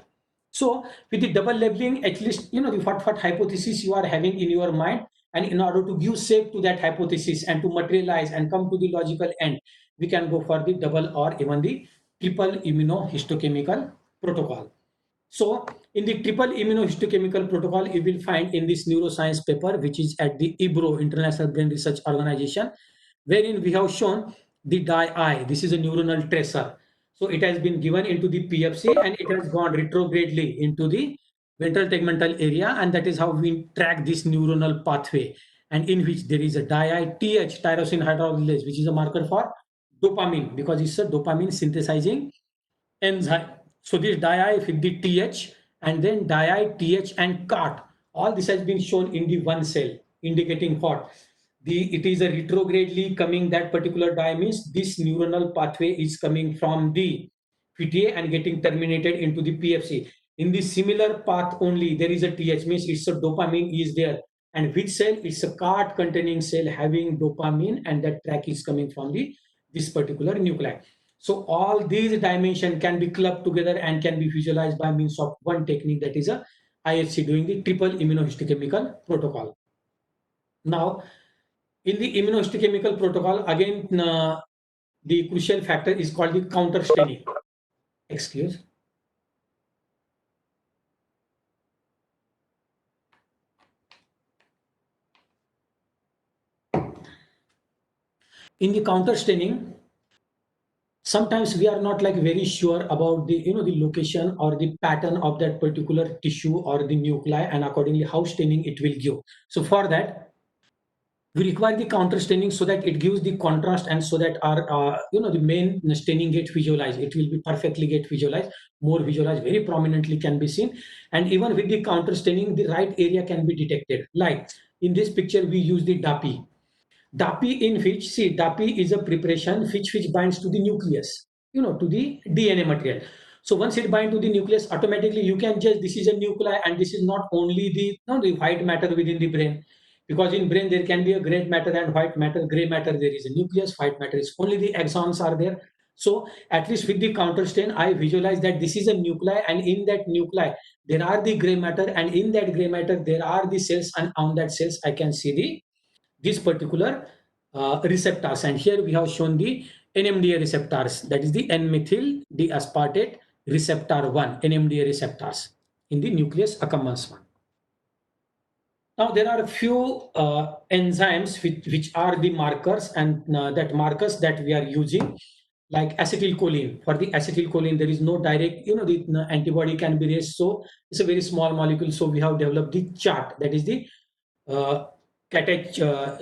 So with the double labeling, at least you know the what hypothesis you are having in your mind, and in order to give shape to that hypothesis and to materialize and come to the logical end, we can go for the double or even the triple immunohistochemical protocol. So in the triple immunohistochemical protocol, you will find in this neuroscience paper, which is at the IBRO, International Brain Research Organization, wherein we have shown the DIE. This is a neuronal tracer. So it has been given into the PFC and it has gone retrogradely into the ventral tegmental area, and that is how we track this neuronal pathway, and in which there is a DIE-TH, tyrosine hydroxylase, which is a marker for dopamine, because it's a dopamine synthesizing enzyme. So this di with the TH, and then di, TH, and CART. All this has been shown in the one cell, indicating what? It is a retrogradely coming, that particular di means this neuronal pathway is coming from the PTA and getting terminated into the PFC. In the similar path only, there is a TH, means it's a dopamine is there. And which cell? It's a CART containing cell having dopamine, and that track is coming from the this particular nuclei. So all these dimensions can be clubbed together and can be visualized by means of one technique, that is a IHC, doing the triple immunohistochemical protocol. Now, in the immunohistochemical protocol, again, the crucial factor is called the counter staining. Excuse. In the counter staining, sometimes we are not like very sure about the the location or the pattern of that particular tissue or the nuclei, and accordingly how staining it will give. So for that, we require the counter staining so that it gives the contrast, and so that our the main staining get visualized. It will be perfectly get visualized, more visualized, very prominently can be seen. And even with the counter staining, the right area can be detected. Like in this picture, we use the DAPI. DAPI, in which, see, DAPI is a preparation which binds to the nucleus, to the DNA material. So once it binds to the nucleus, automatically you can judge this is a nuclei, and this is not only the the white matter within the brain, because in brain there can be a gray matter and white matter. Gray matter, there is a nucleus. White matter is only the axons are there. So at least with the counter stain, I visualize that this is a nuclei, and in that nuclei there are the gray matter, and in that gray matter there are the cells, and on that cells I can see the this particular receptors. And here we have shown the NMDA receptors, that is the N-methyl D-aspartate receptor 1, NMDA receptors in the nucleus accumbens 1. Now there are a few enzymes which are the markers, and that markers that we are using, like acetylcholine. For the acetylcholine, there is no direct, the antibody can be raised. So it's a very small molecule. So we have developed the chart, that is the uh, it's a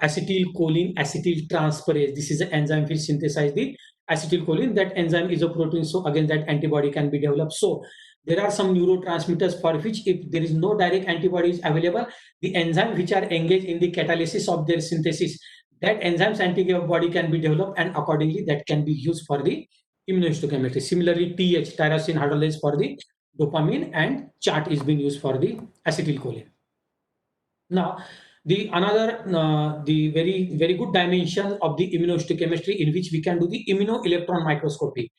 acetylcholine acetyltransferase. This is an enzyme which synthesizes the acetylcholine. That enzyme is a protein, so again that antibody can be developed. So there are some neurotransmitters for which, if there is no direct antibodies available, the enzyme which are engaged in the catalysis of their synthesis, that enzyme's antibody can be developed, and accordingly that can be used for the immunohistochemistry. Similarly, tyrosine hydrolase for the dopamine, and chart is being used for the acetylcholine. Now, the another the very good dimension of the immunohistochemistry, in which we can do the immunoelectron microscopy,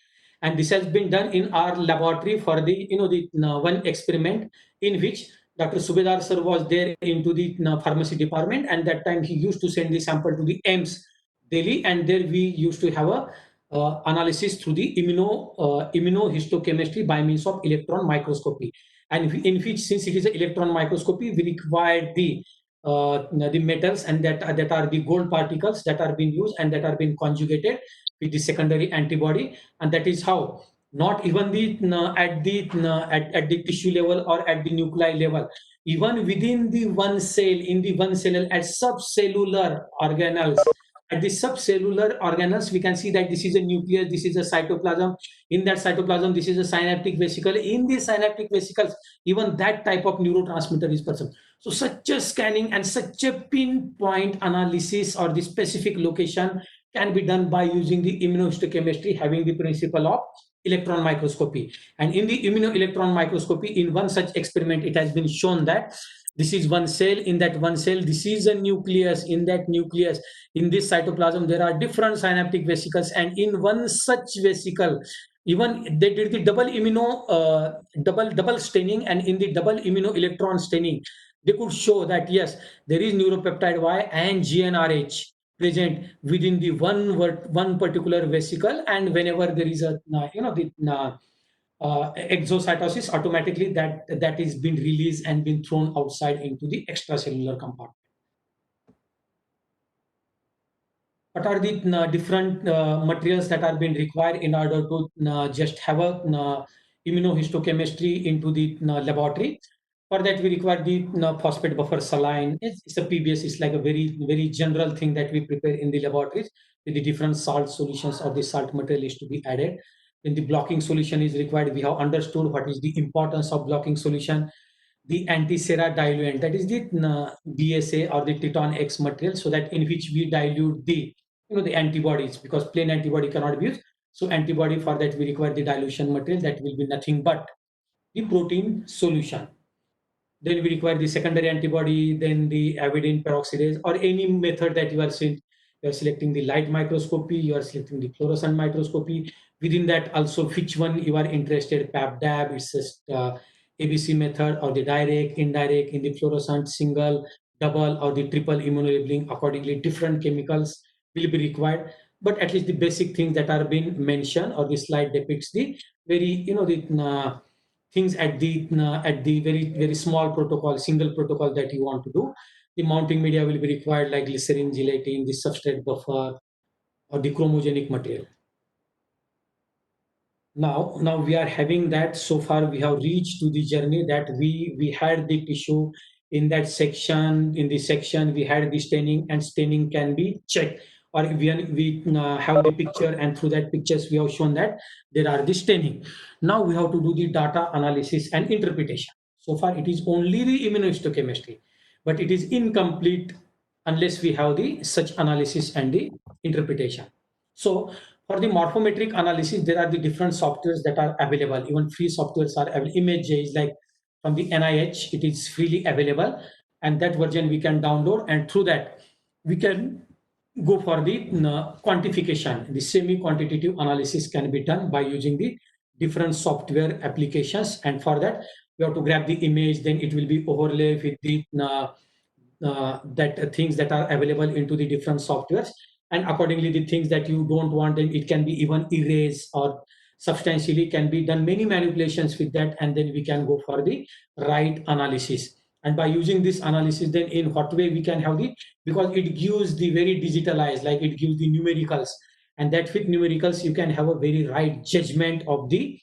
and this has been done in our laboratory for the the one experiment in which Dr. Subedar sir was there into the pharmacy department, and that time he used to send the sample to the AIIMS Delhi, and there we used to have a analysis through the immunohistochemistry by means of electron microscopy, and in which, since it is an electron microscopy, we require the metals, and that are the gold particles that are being used and that are being conjugated with the secondary antibody. And that is how, not even the at the tissue level or at the nuclei level, even within the one cell, in the one cell, at subcellular organelles, at the subcellular organelles, we can see that this is a nucleus, this is a cytoplasm. In that cytoplasm, this is a synaptic vesicle. In the synaptic vesicles, even that type of neurotransmitter is present. So such a scanning and such a pinpoint analysis or the specific location can be done by using the immunohistochemistry, having the principle of electron microscopy. And in the immunoelectron microscopy, in one such experiment, it has been shown that this is one cell. In that one cell, this is a nucleus. In that nucleus, in this cytoplasm, there are different synaptic vesicles, and in one such vesicle, even they did the double staining, and in the double immunoelectron staining, they could show that yes, there is neuropeptide Y and GnRH present within the one particular vesicle, and whenever there is a the exocytosis, automatically that is being released and being thrown outside into the extracellular compartment. What are the different materials that are being required in order to just have a immunohistochemistry into the laboratory? For that, we require the phosphate buffer saline. It's a PBS. It's like a very general thing that we prepare in the laboratories. With the different salt solutions or the salt material is to be added. When the blocking solution is required, we have understood what is the importance of blocking solution. The anti-sera diluent, that is the BSA or the Triton X material, so that in which we dilute the the antibodies, because plain antibody cannot be used. So antibody, for that we require the dilution material, that will be nothing but the protein solution. Then we require the secondary antibody, then the avidin peroxidase, or any method that you are seeing. You are selecting the light microscopy, you are selecting the fluorescent microscopy. Within that also, which one you are interested, PAP-DAB, it's just ABC method, or the direct, indirect, in the fluorescent, single, double, or the triple immunolabeling. Accordingly, different chemicals will be required. But at least the basic things that are being mentioned, or the slide depicts the very, the things at the very small protocol, single protocol that you want to do. The mounting media will be required like glycerin, gelatin, the substrate buffer, or the chromogenic material. Now we are having that. So far we have reached to the journey that we had the tissue in that section. In the section we had the staining, and staining can be checked, or we have the picture, and through that pictures we have shown that there are the staining. Now we have to do the data analysis and interpretation. So far it is only the immunohistochemistry, but it is incomplete unless we have the such analysis and the interpretation. So for the morphometric analysis, there are the different softwares that are available. Even free softwares are available. ImageJ is like from the NIH, it is freely available, and that version we can download, and through that we can go for the quantification. The semi-quantitative analysis can be done by using the different software applications, and for that we have to grab the image, then it will be overlaid with the things that are available into the different softwares, and accordingly the things that you don't want, then it can be even erased or substantially can be done many manipulations with that, and then we can go for the right analysis. And by using this analysis, then in what way we can have the, because it gives the very digitalized, like it gives the numericals, and that with numericals you can have a very right judgment of the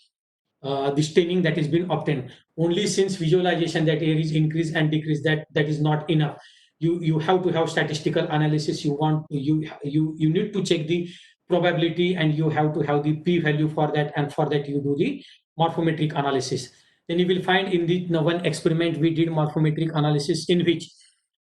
staining that is being obtained. Only since visualization that here is increase and decrease, that is not enough. You have to have statistical analysis. You need to check the probability, and you have to have the p-value for that, and for that you do the morphometric analysis. Then you will find in the one experiment we did morphometric analysis, in which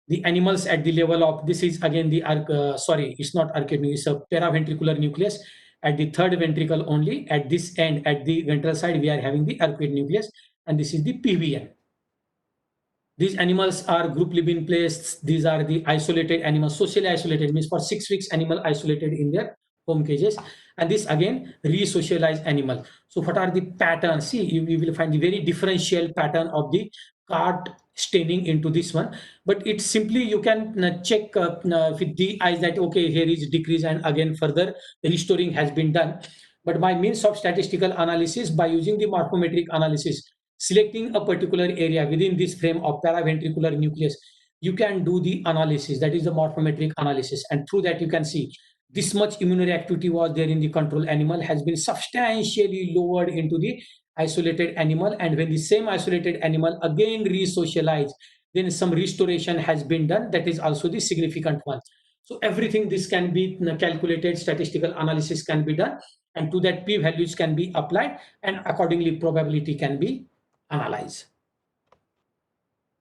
the animals at the level of, this is again the sorry, it's not arcade, it's a paraventricular nucleus at the third ventricle only. At this end, at the ventral side, we are having the arcuate nucleus, and this is the PVN. These animals are grouply being placed. These are the isolated animals, socially isolated, means for 6 weeks animal isolated in their home cages, and this again re-socialized animal. So what are the patterns? See, you will find the very differential pattern of the cart staining into this one, but it's simply you can check with the eyes that okay, here is decrease, and again further restoring has been done. But by means of statistical analysis, by using the morphometric analysis, selecting a particular area within this frame of paraventricular nucleus, you can do the analysis, that is the morphometric analysis, and through that you can see this much immunoreactivity was there in the control animal has been substantially lowered into the isolated animal, and when the same isolated animal again re-socialized, then some restoration has been done, that is also the significant one. So everything this can be calculated, statistical analysis can be done, and to that p values can be applied, and accordingly probability can be analyzed.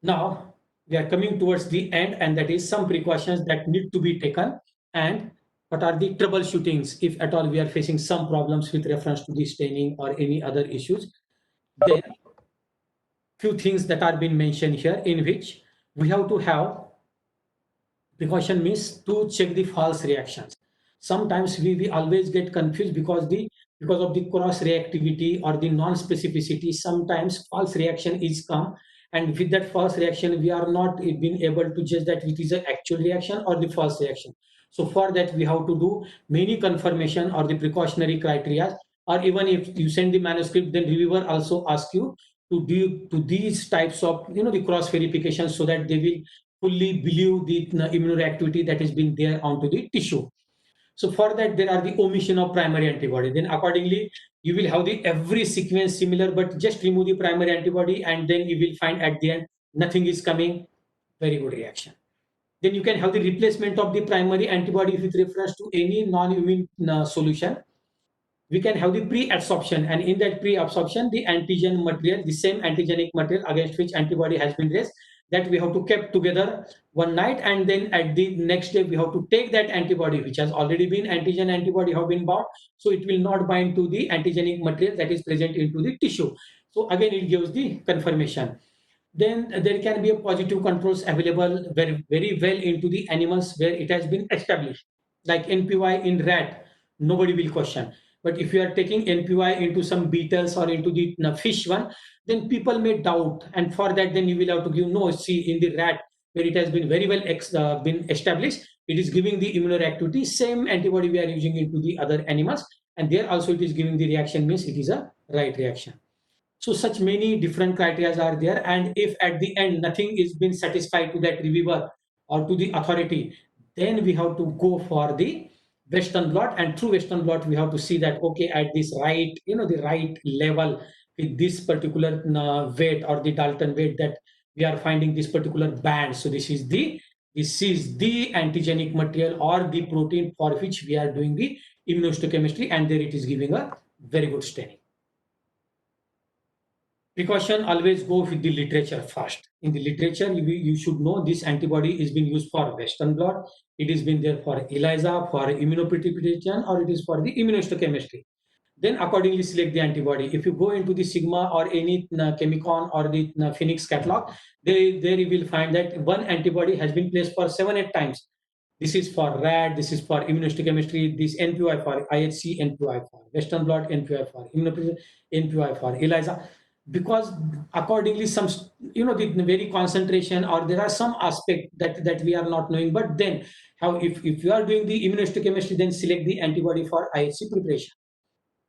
Now we are coming towards the end, and that is some precautions that need to be taken, and what are the troubleshootings if at all we are facing some problems with reference to the staining or any other issues. Then few things that are being mentioned here, in which we have to have precaution, means to check the false reactions. Sometimes we always get confused because of the cross reactivity or the non-specificity. Sometimes false reaction is come, and with that false reaction we are not being able to judge that it is an actual reaction or the false reaction. So for that we have to do many confirmation or the precautionary criteria, or even if you send the manuscript, then reviewer also ask you to do to these types of the cross verification, so that they will fully believe the immunoreactivity that has been there onto the tissue. So for that, there are the omission of primary antibody. Then accordingly, you will have the every sequence similar, but just remove the primary antibody, and then you will find at the end nothing is coming. Very good reaction. Then you can have the replacement of the primary antibody with reference to any non-immune solution. We can have the pre-absorption, and in that pre-absorption, the antigen material, the same antigenic material against which antibody has been raised, that we have to keep together one night, and then at the next day we have to take that antibody which has already been antigen antibody have been bound, so it will not bind to the antigenic material that is present into the tissue. So again it gives the confirmation. Then there can be a positive controls available very, very well into the animals where it has been established, like NPY in rat, nobody will question. But if you are taking NPY into some beetles or into the fish one, then people may doubt, and for that then you will have to give no. See, in the rat where it has been very well been established, it is giving the immunoreactivity, same antibody we are using into the other animals, and there also it is giving the reaction, means it is a right reaction. So such many different criteria are there, and if at the end nothing is been satisfied to that reviewer, or to the authority, then we have to go for the Western blot, and through Western blot we have to see that okay, at this right, the right level with this particular weight or the Dalton weight, that we are finding this particular band. So this is the antigenic material or the protein for which we are doing the immunohistochemistry, and there it is giving a very good staining. Precaution, always go with the literature first. In the literature, you should know this antibody is being used for Western blot. It has been there for ELISA, for immunoprecipitation, or it is for the immunohistochemistry. Then accordingly select the antibody. If you go into the Sigma or any Chemicon or the Phoenix catalog, there you will find that one antibody has been placed for 7-8 times. This is for RAD, this is for immunohistochemistry, this NPY for IHC, NPY for Western blot, NPY for immunoprecipitation, NPY for ELISA. Because accordingly some the very concentration, or there are some aspect that we are not knowing, but then how if you are doing the immunohistochemistry, then select the antibody for IHC preparation.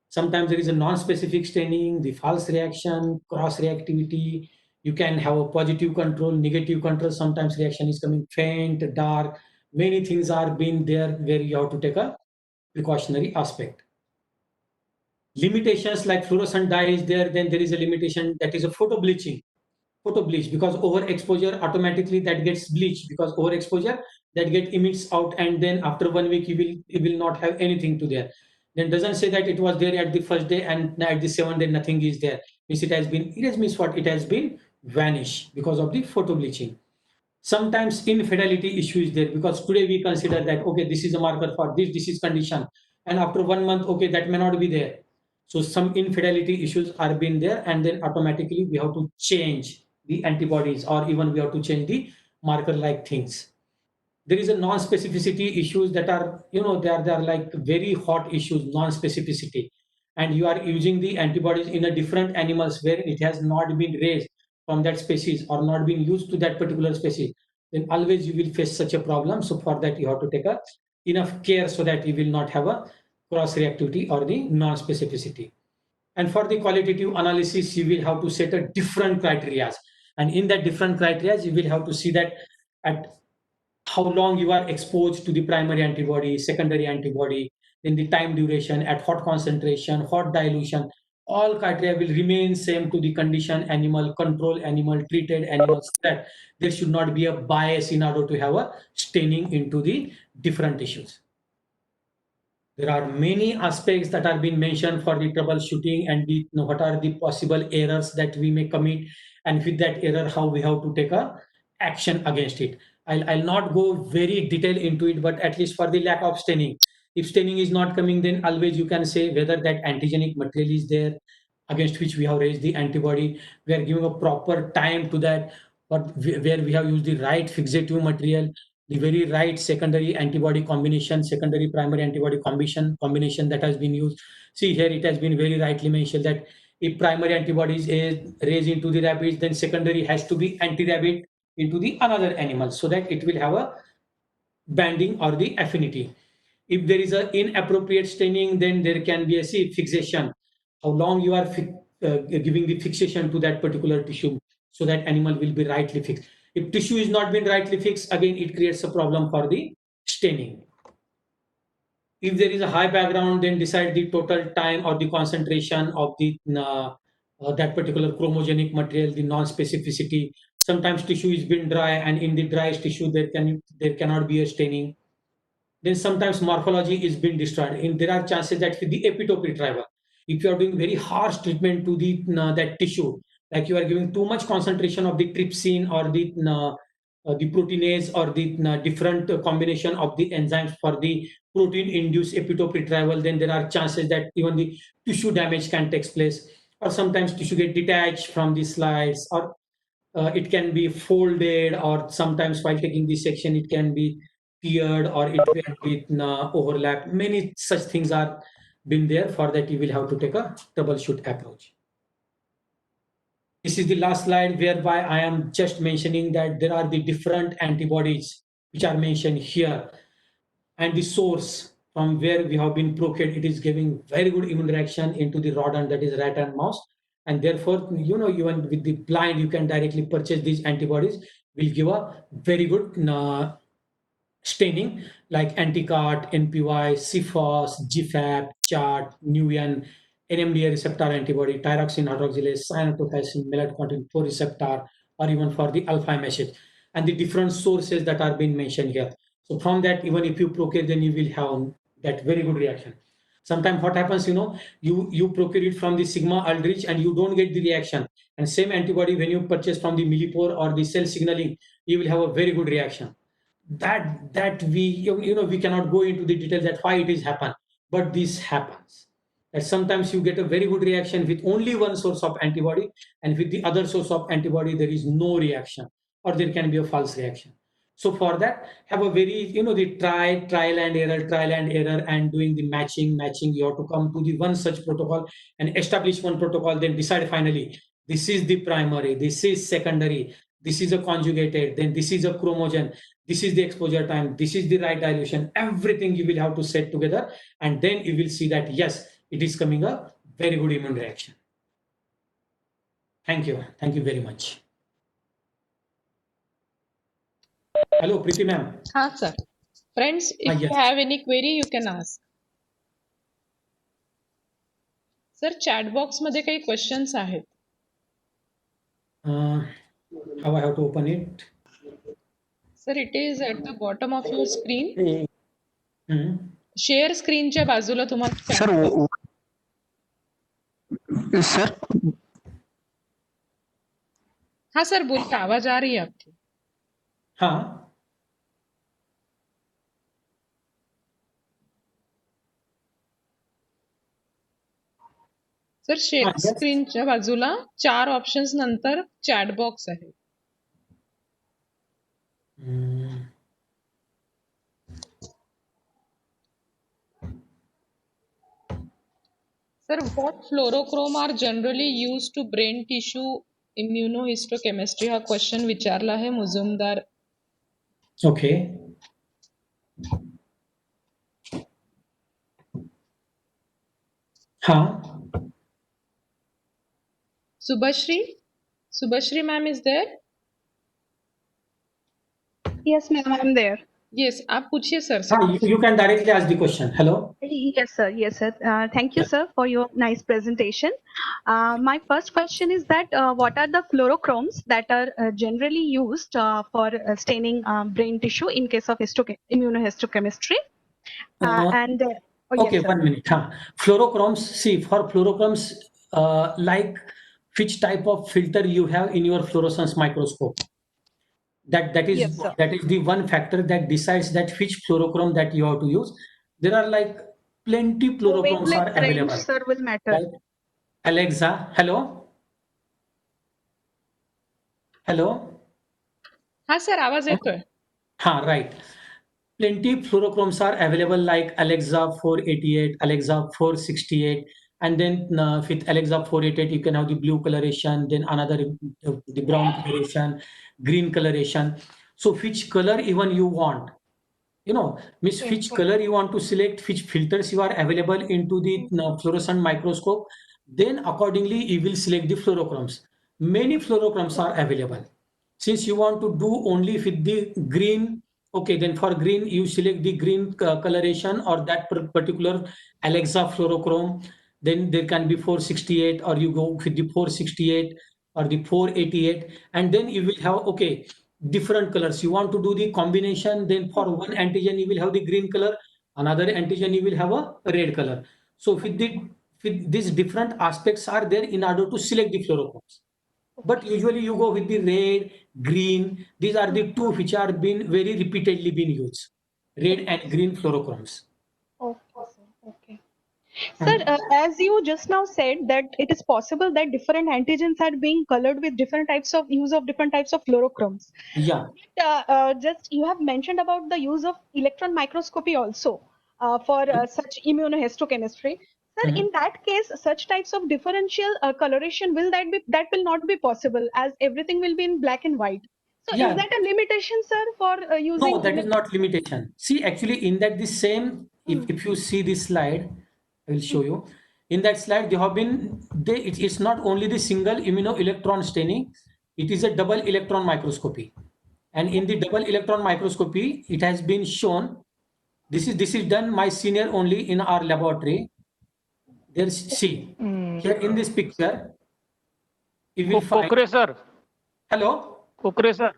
Sometimes there is a non-specific staining, the false reaction, cross reactivity. You can have a positive control, negative control. Sometimes reaction is coming faint, dark. Many things are being there where you have to take a precautionary aspect. Limitations like fluorescent dye is there, then there is a limitation, that is a photo bleach, because overexposure automatically that gets bleached, because overexposure that get emits out, and then after 1 week you will not have anything to there. Then doesn't say that it was there at the first day and at the 7th day nothing is there. Means it has been erased, means what? It has been vanished because of the photo bleaching. Sometimes infidelity issue is there, because today we consider that okay, this is a marker for this disease condition, and after 1 month, okay, that may not be there. So some infidelity issues are being there, and then automatically we have to change the antibodies, or even we have to change the marker like things. There is a non-specificity issues that are, they are like very hot issues, non-specificity, and you are using the antibodies in a different animals where it has not been raised from that species or not been used to that particular species, then always you will face such a problem. So for that you have to take a enough care so that you will not have a cross reactivity or the non-specificity. And for the qualitative analysis, you will have to set a different criteria, and in that different criteria you will have to see that at how long you are exposed to the primary antibody, secondary antibody, then the time duration, at hot concentration, hot dilution. All criteria will remain same to the condition animal, control animal, treated animals. That there should not be a bias in order to have a staining into the different tissues. There are many aspects that are being mentioned for the troubleshooting, and what are the possible errors that we may commit, and with that error how we have to take a action against it. I'll not go very detailed into it, but at least for the lack of staining, if staining is not coming, then always you can say whether that antigenic material is there against which we have raised the antibody. We are giving a proper time to that, but where we have used the right fixative material, the very right secondary antibody combination, secondary primary antibody combination that has been used. See here, it has been very rightly mentioned that if primary antibodies is raised into the rabbits, then secondary has to be anti-rabbit into the another animal, so that it will have a banding or the affinity. If there is an inappropriate staining, then there can be a fixation. How long you are giving the fixation to that particular tissue, so that animal will be rightly fixed. If tissue is not been rightly fixed, again it creates a problem for the staining. If there is a high background, then decide the total time or the concentration of the that particular chromogenic material, the non-specificity. Sometimes tissue is been dry, and in the driest tissue there cannot be a staining. Then sometimes morphology is being destroyed. And there are chances that with the epitope retrieval, if you are doing very harsh treatment to the that tissue, like you are giving too much concentration of the trypsin or the proteinase or the different combination of the enzymes for the protein-induced epitope retrieval, then there are chances that even the tissue damage can take place, or sometimes tissue get detached from the slides, or it can be folded, or sometimes while taking the section it can be teared, or it can be overlap. Many such things are been there. For that you will have to take a troubleshoot approach. This is the last slide, whereby I am just mentioning that there are the different antibodies which are mentioned here, and the source from where we have been procured, it is giving very good immune reaction into the rodent, that is rat and mouse. And therefore, even with the blind, you can directly purchase these antibodies will give a very good staining like Anticart, NPY, CFOS, GFAP, CHART, NUN, NMDA receptor antibody, tyrosine hydroxylase, cyanotocin, melanocortin 4 receptor, or even for the alpha message, and the different sources that are being mentioned here. So from that, even if you procure, then you will have that very good reaction. Sometimes what happens, you procure it from the Sigma Aldrich and you don't get the reaction. And same antibody, when you purchase from the Millipore or the cell signaling, you will have a very good reaction. That we we cannot go into the details that why it is happen, but this happens. That sometimes you get a very good reaction with only one source of antibody, and with the other source of antibody there is no reaction, or there can be a false reaction. So for that, have a very the trial and error, and doing the matching. You have to come to the one such protocol and establish one protocol, then decide finally this is the primary, this is secondary, this is a conjugated, then this is a chromogen, this is the exposure time, this is the right dilution, everything you will have to set together, and then you will see that yes, it is coming a very good immune reaction. Thank you very much. Hello Preeti ma'am. हाँ sir. Friends, if you Yes. have any query, you can ask. Sir, chat box मध्ये काही questions आहेत. How I have to open it? Sir, it is at the bottom of your screen. Hmm. Share screen च्या बाजूला तुम्हाला chat sir box. Sir हाँ sir, बोलिए, आवाज आ रही है आपकी. हाँ. Sir, share yes. स्क्रीनच्या बाजूला 4 ऑप्शन्स नंतर चॅट बॉक्स आहे. Sir, what fluorochrome are generally used to brain tissue immunohistochemistry? हा क्वेश्चन विचारला आहे मुजुमदार. Okay. हाँ. Subhashri ma'am is there? Yes, ma'am, I'm there. Yes, आप पूछिए सर से. हाँ, you can directly ask the question. Hello. Yes, sir. Yes, sir. Thank you, Yeah. sir, for your nice presentation. My first question is that what are the fluorochromes that are generally used for staining brain tissue in case of immunohistochemistry? Okay, yes, sir. 1 minute. Huh. Fluorochromes, see, for fluorochromes, like which type of filter you have in your fluorescence microscope. That is Yes, sir. that is the one factor that decides that which fluorochrome that you have to use. There are like plenty fluorochromes are Wavelength range, available. sir, will matter. Right? Alexa, hello? Hello? हाँ sir, आवाज येतोय. हाँ, right. Plenty fluorochromes are available like Alexa 488, Alexa 468, and then with Alexa 488 you can have the blue coloration, then another the brown coloration, green coloration. So which color even you want, means Yes, which sir. color you want to select, which filters you are available into the fluorescent microscope, then accordingly you will select the fluorochromes. Many fluorochromes are available. Since you want to do only with the green, okay, then for green you select the green coloration or that particular Alexa fluorochrome. Then there can be 468, or you go with the 468 or the 488, and then you will have, okay, different colors. You want to do the combination, then for one antigen you will have the green color, another antigen you will have a red color. So with these different aspects are there in order to select the fluorochromes. But usually you go with the red, green. These are the two which are been very repeatedly been used. Red and green fluorochromes. Okay, sir. Okay. Sir, as you just now said that it is possible that different antigens are being colored with different types of use of different types of fluorochromes. Yeah. Just you have mentioned about the use of electron microscopy also for such immunohistochemistry. Sir, in that case, such types of differential coloration that will not be possible as everything will be in black and white. So Yeah. is that a limitation, sir, for using? No, that is not limitation. See, actually, in that the same, if you see this slide, I will show you. In that slide, they have been it's not only the single immunoelectron staining, it is a double electron microscopy. And in the double electron microscopy, it has been shown. This is done my senior only in our laboratory. There's see here in this picture, you will find. Kokre sir. Hello. Kokre sir.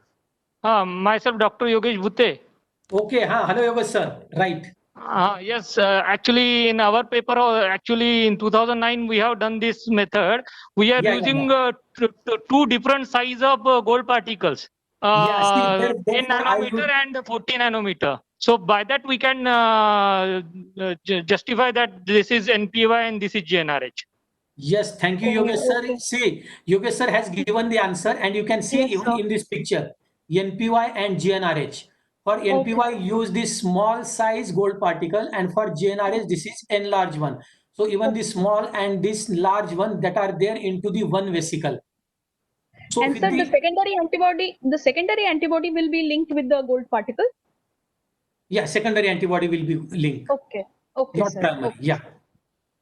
Myself, Dr. Yogesh Bhute. Okay. Hello, Yogesh sir. Right. Yes, actually, in our paper, actually in 2009, we have done this method. We are Yeah, using two different size of gold particles, Yeah, see, 10 therefore I would. nanometer and 40 nanometer. So by that we can justify that this is NPY and this is GNRH. Yes, thank you, Oh, Yogesh sir. okay. See, Yogesh sir has given the answer, and you can see Yes, even sir. in this picture, NPY and GNRH. For NPY, use this small size gold particle, and for GNRH, this is enlarged one. So even the small and this large one that are there into the one vesicle. So And with sir, the the secondary antibody will be linked with the gold particle. secondary antibody will be linked, Okay. Okay, not sir. primary. Okay. Yeah.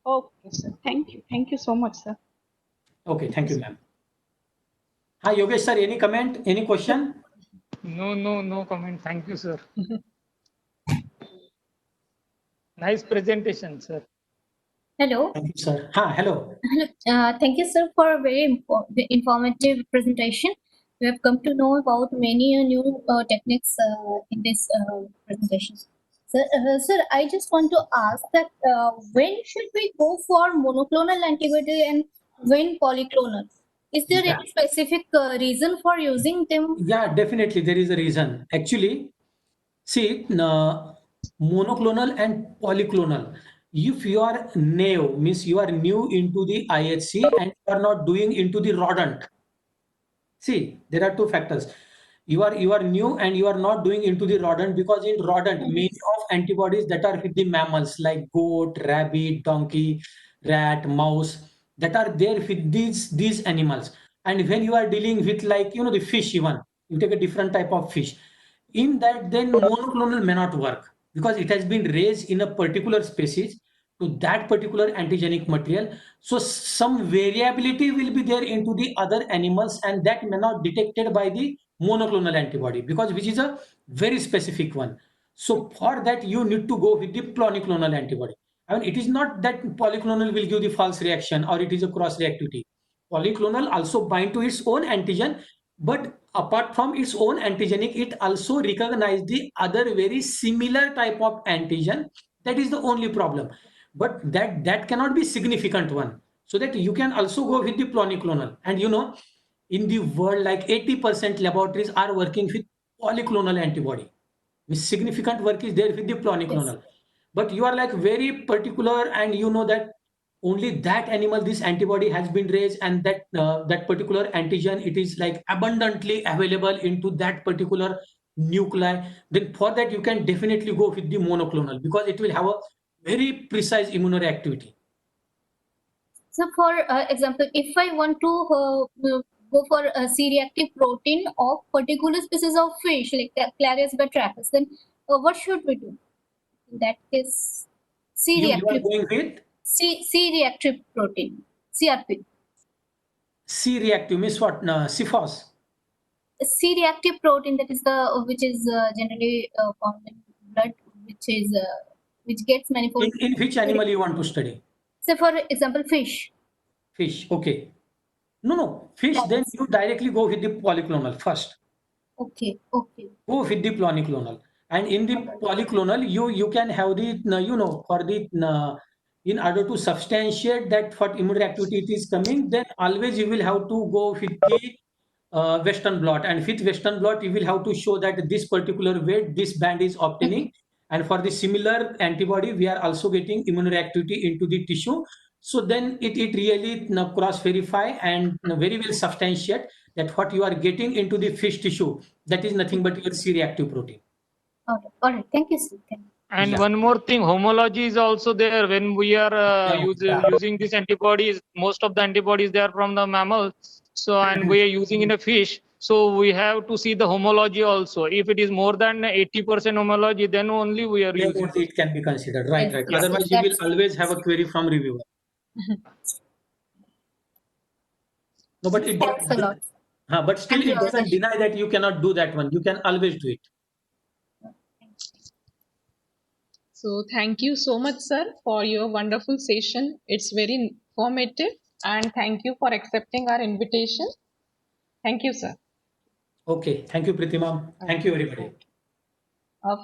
Okay, sir. Thank you. Thank you so much, sir. Okay. Thank you, ma'am. Hi, Yogesh sir. Any comment? Any question? No comment. Thank you, sir. Nice presentation, sir. Hello. Thank you, sir. Hello. Thank you, sir, for a very informative presentation. We have come to know about many new techniques in this presentation. Sir, I just want to ask that when should we go for monoclonal antibody and when polyclonal? Is there Yeah. any specific reason for using them? Yeah, definitely there is a reason. Actually, see, monoclonal and polyclonal. If you are new, means you are new into the IHC and you are not doing into the rodent. See, there are two factors. You are new and you are not doing into the rodent, because in rodent many of antibodies that are with the mammals like goat, rabbit, donkey, rat, mouse, that are there with these animals. And when you are dealing with, like, the fish, even you take a different type of fish, in that then monoclonal may not work, because it has been raised in a particular species to that particular antigenic material. So some variability will be there into the other animals, and that may not detected by the monoclonal antibody, because which is a very specific one. So for that you need to go with the polyclonal antibody. I mean, it is not that polyclonal will give the false reaction or it is a cross reactivity. Polyclonal also bind to its own antigen, but apart from its own antigenic, it also recognize the other very similar type of antigen. That is the only problem, but that cannot be significant one. So that you can also go with the polyclonal. And in the world, like 80% laboratories are working with polyclonal antibody. With significant work is there with the Yes. polyclonal. But you are like very particular, and you know that only that animal this antibody has been raised, and that particular antigen, it is like abundantly available into that particular nuclei. Then for that you can definitely go with the monoclonal, because it will have a very precise immunoreactivity. So, for example, if I want to go for a C-reactive protein of particular species of fish, like Clarias batrachus, then what should we do? In that case, You are C-reactive going with C-reactive protein, CRP. C-reactive means what? CFOS. C-reactive protein, that is the which is generally found in blood, which gets manifold. In which animal you want to study? Say, for example, fish. Fish. Okay. No. Fish, then Clarias. you directly go with the polyclonal first. Okay. Go with the polyclonal. And in the polyclonal, you can have the, for the, in order to substantiate that what immunoreactivity it is coming, then always you will have to go with the Western blot. And with Western blot, you will have to show that this particular weight, this band is obtaining. And for the similar antibody, we are also getting immunoreactivity into the tissue. So then it really cross verify and very well substantiate that what you are getting into the fish tissue, that is nothing but your C-reactive protein. All right. Thank you, sir. Thank you. And Yeah. one more thing, homology is also there when we are using these antibodies. Most of the antibodies they are from the mammal, so and we are using in a fish. So we have to see the homology also. If it is more than 80% homology, then only we are Then using. only it can be considered. Right. Yes. Otherwise, you will That's always have a query from reviewer. No, but Thanks a lot. But still, Thank you, it doesn't Akash. deny that you cannot do that one. You can always do it. So thank you so much, sir, for your wonderful session. It's very informative, and thank you for accepting our invitation. Thank you, sir. Okay. Thank you, Preeti ma'am. Thank you, everybody.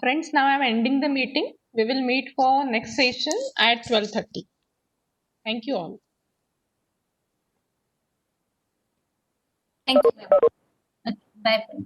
Friends, now I'm ending the meeting. We will meet for next session at 12:30. Thank you all. Thank you. Okay, bye.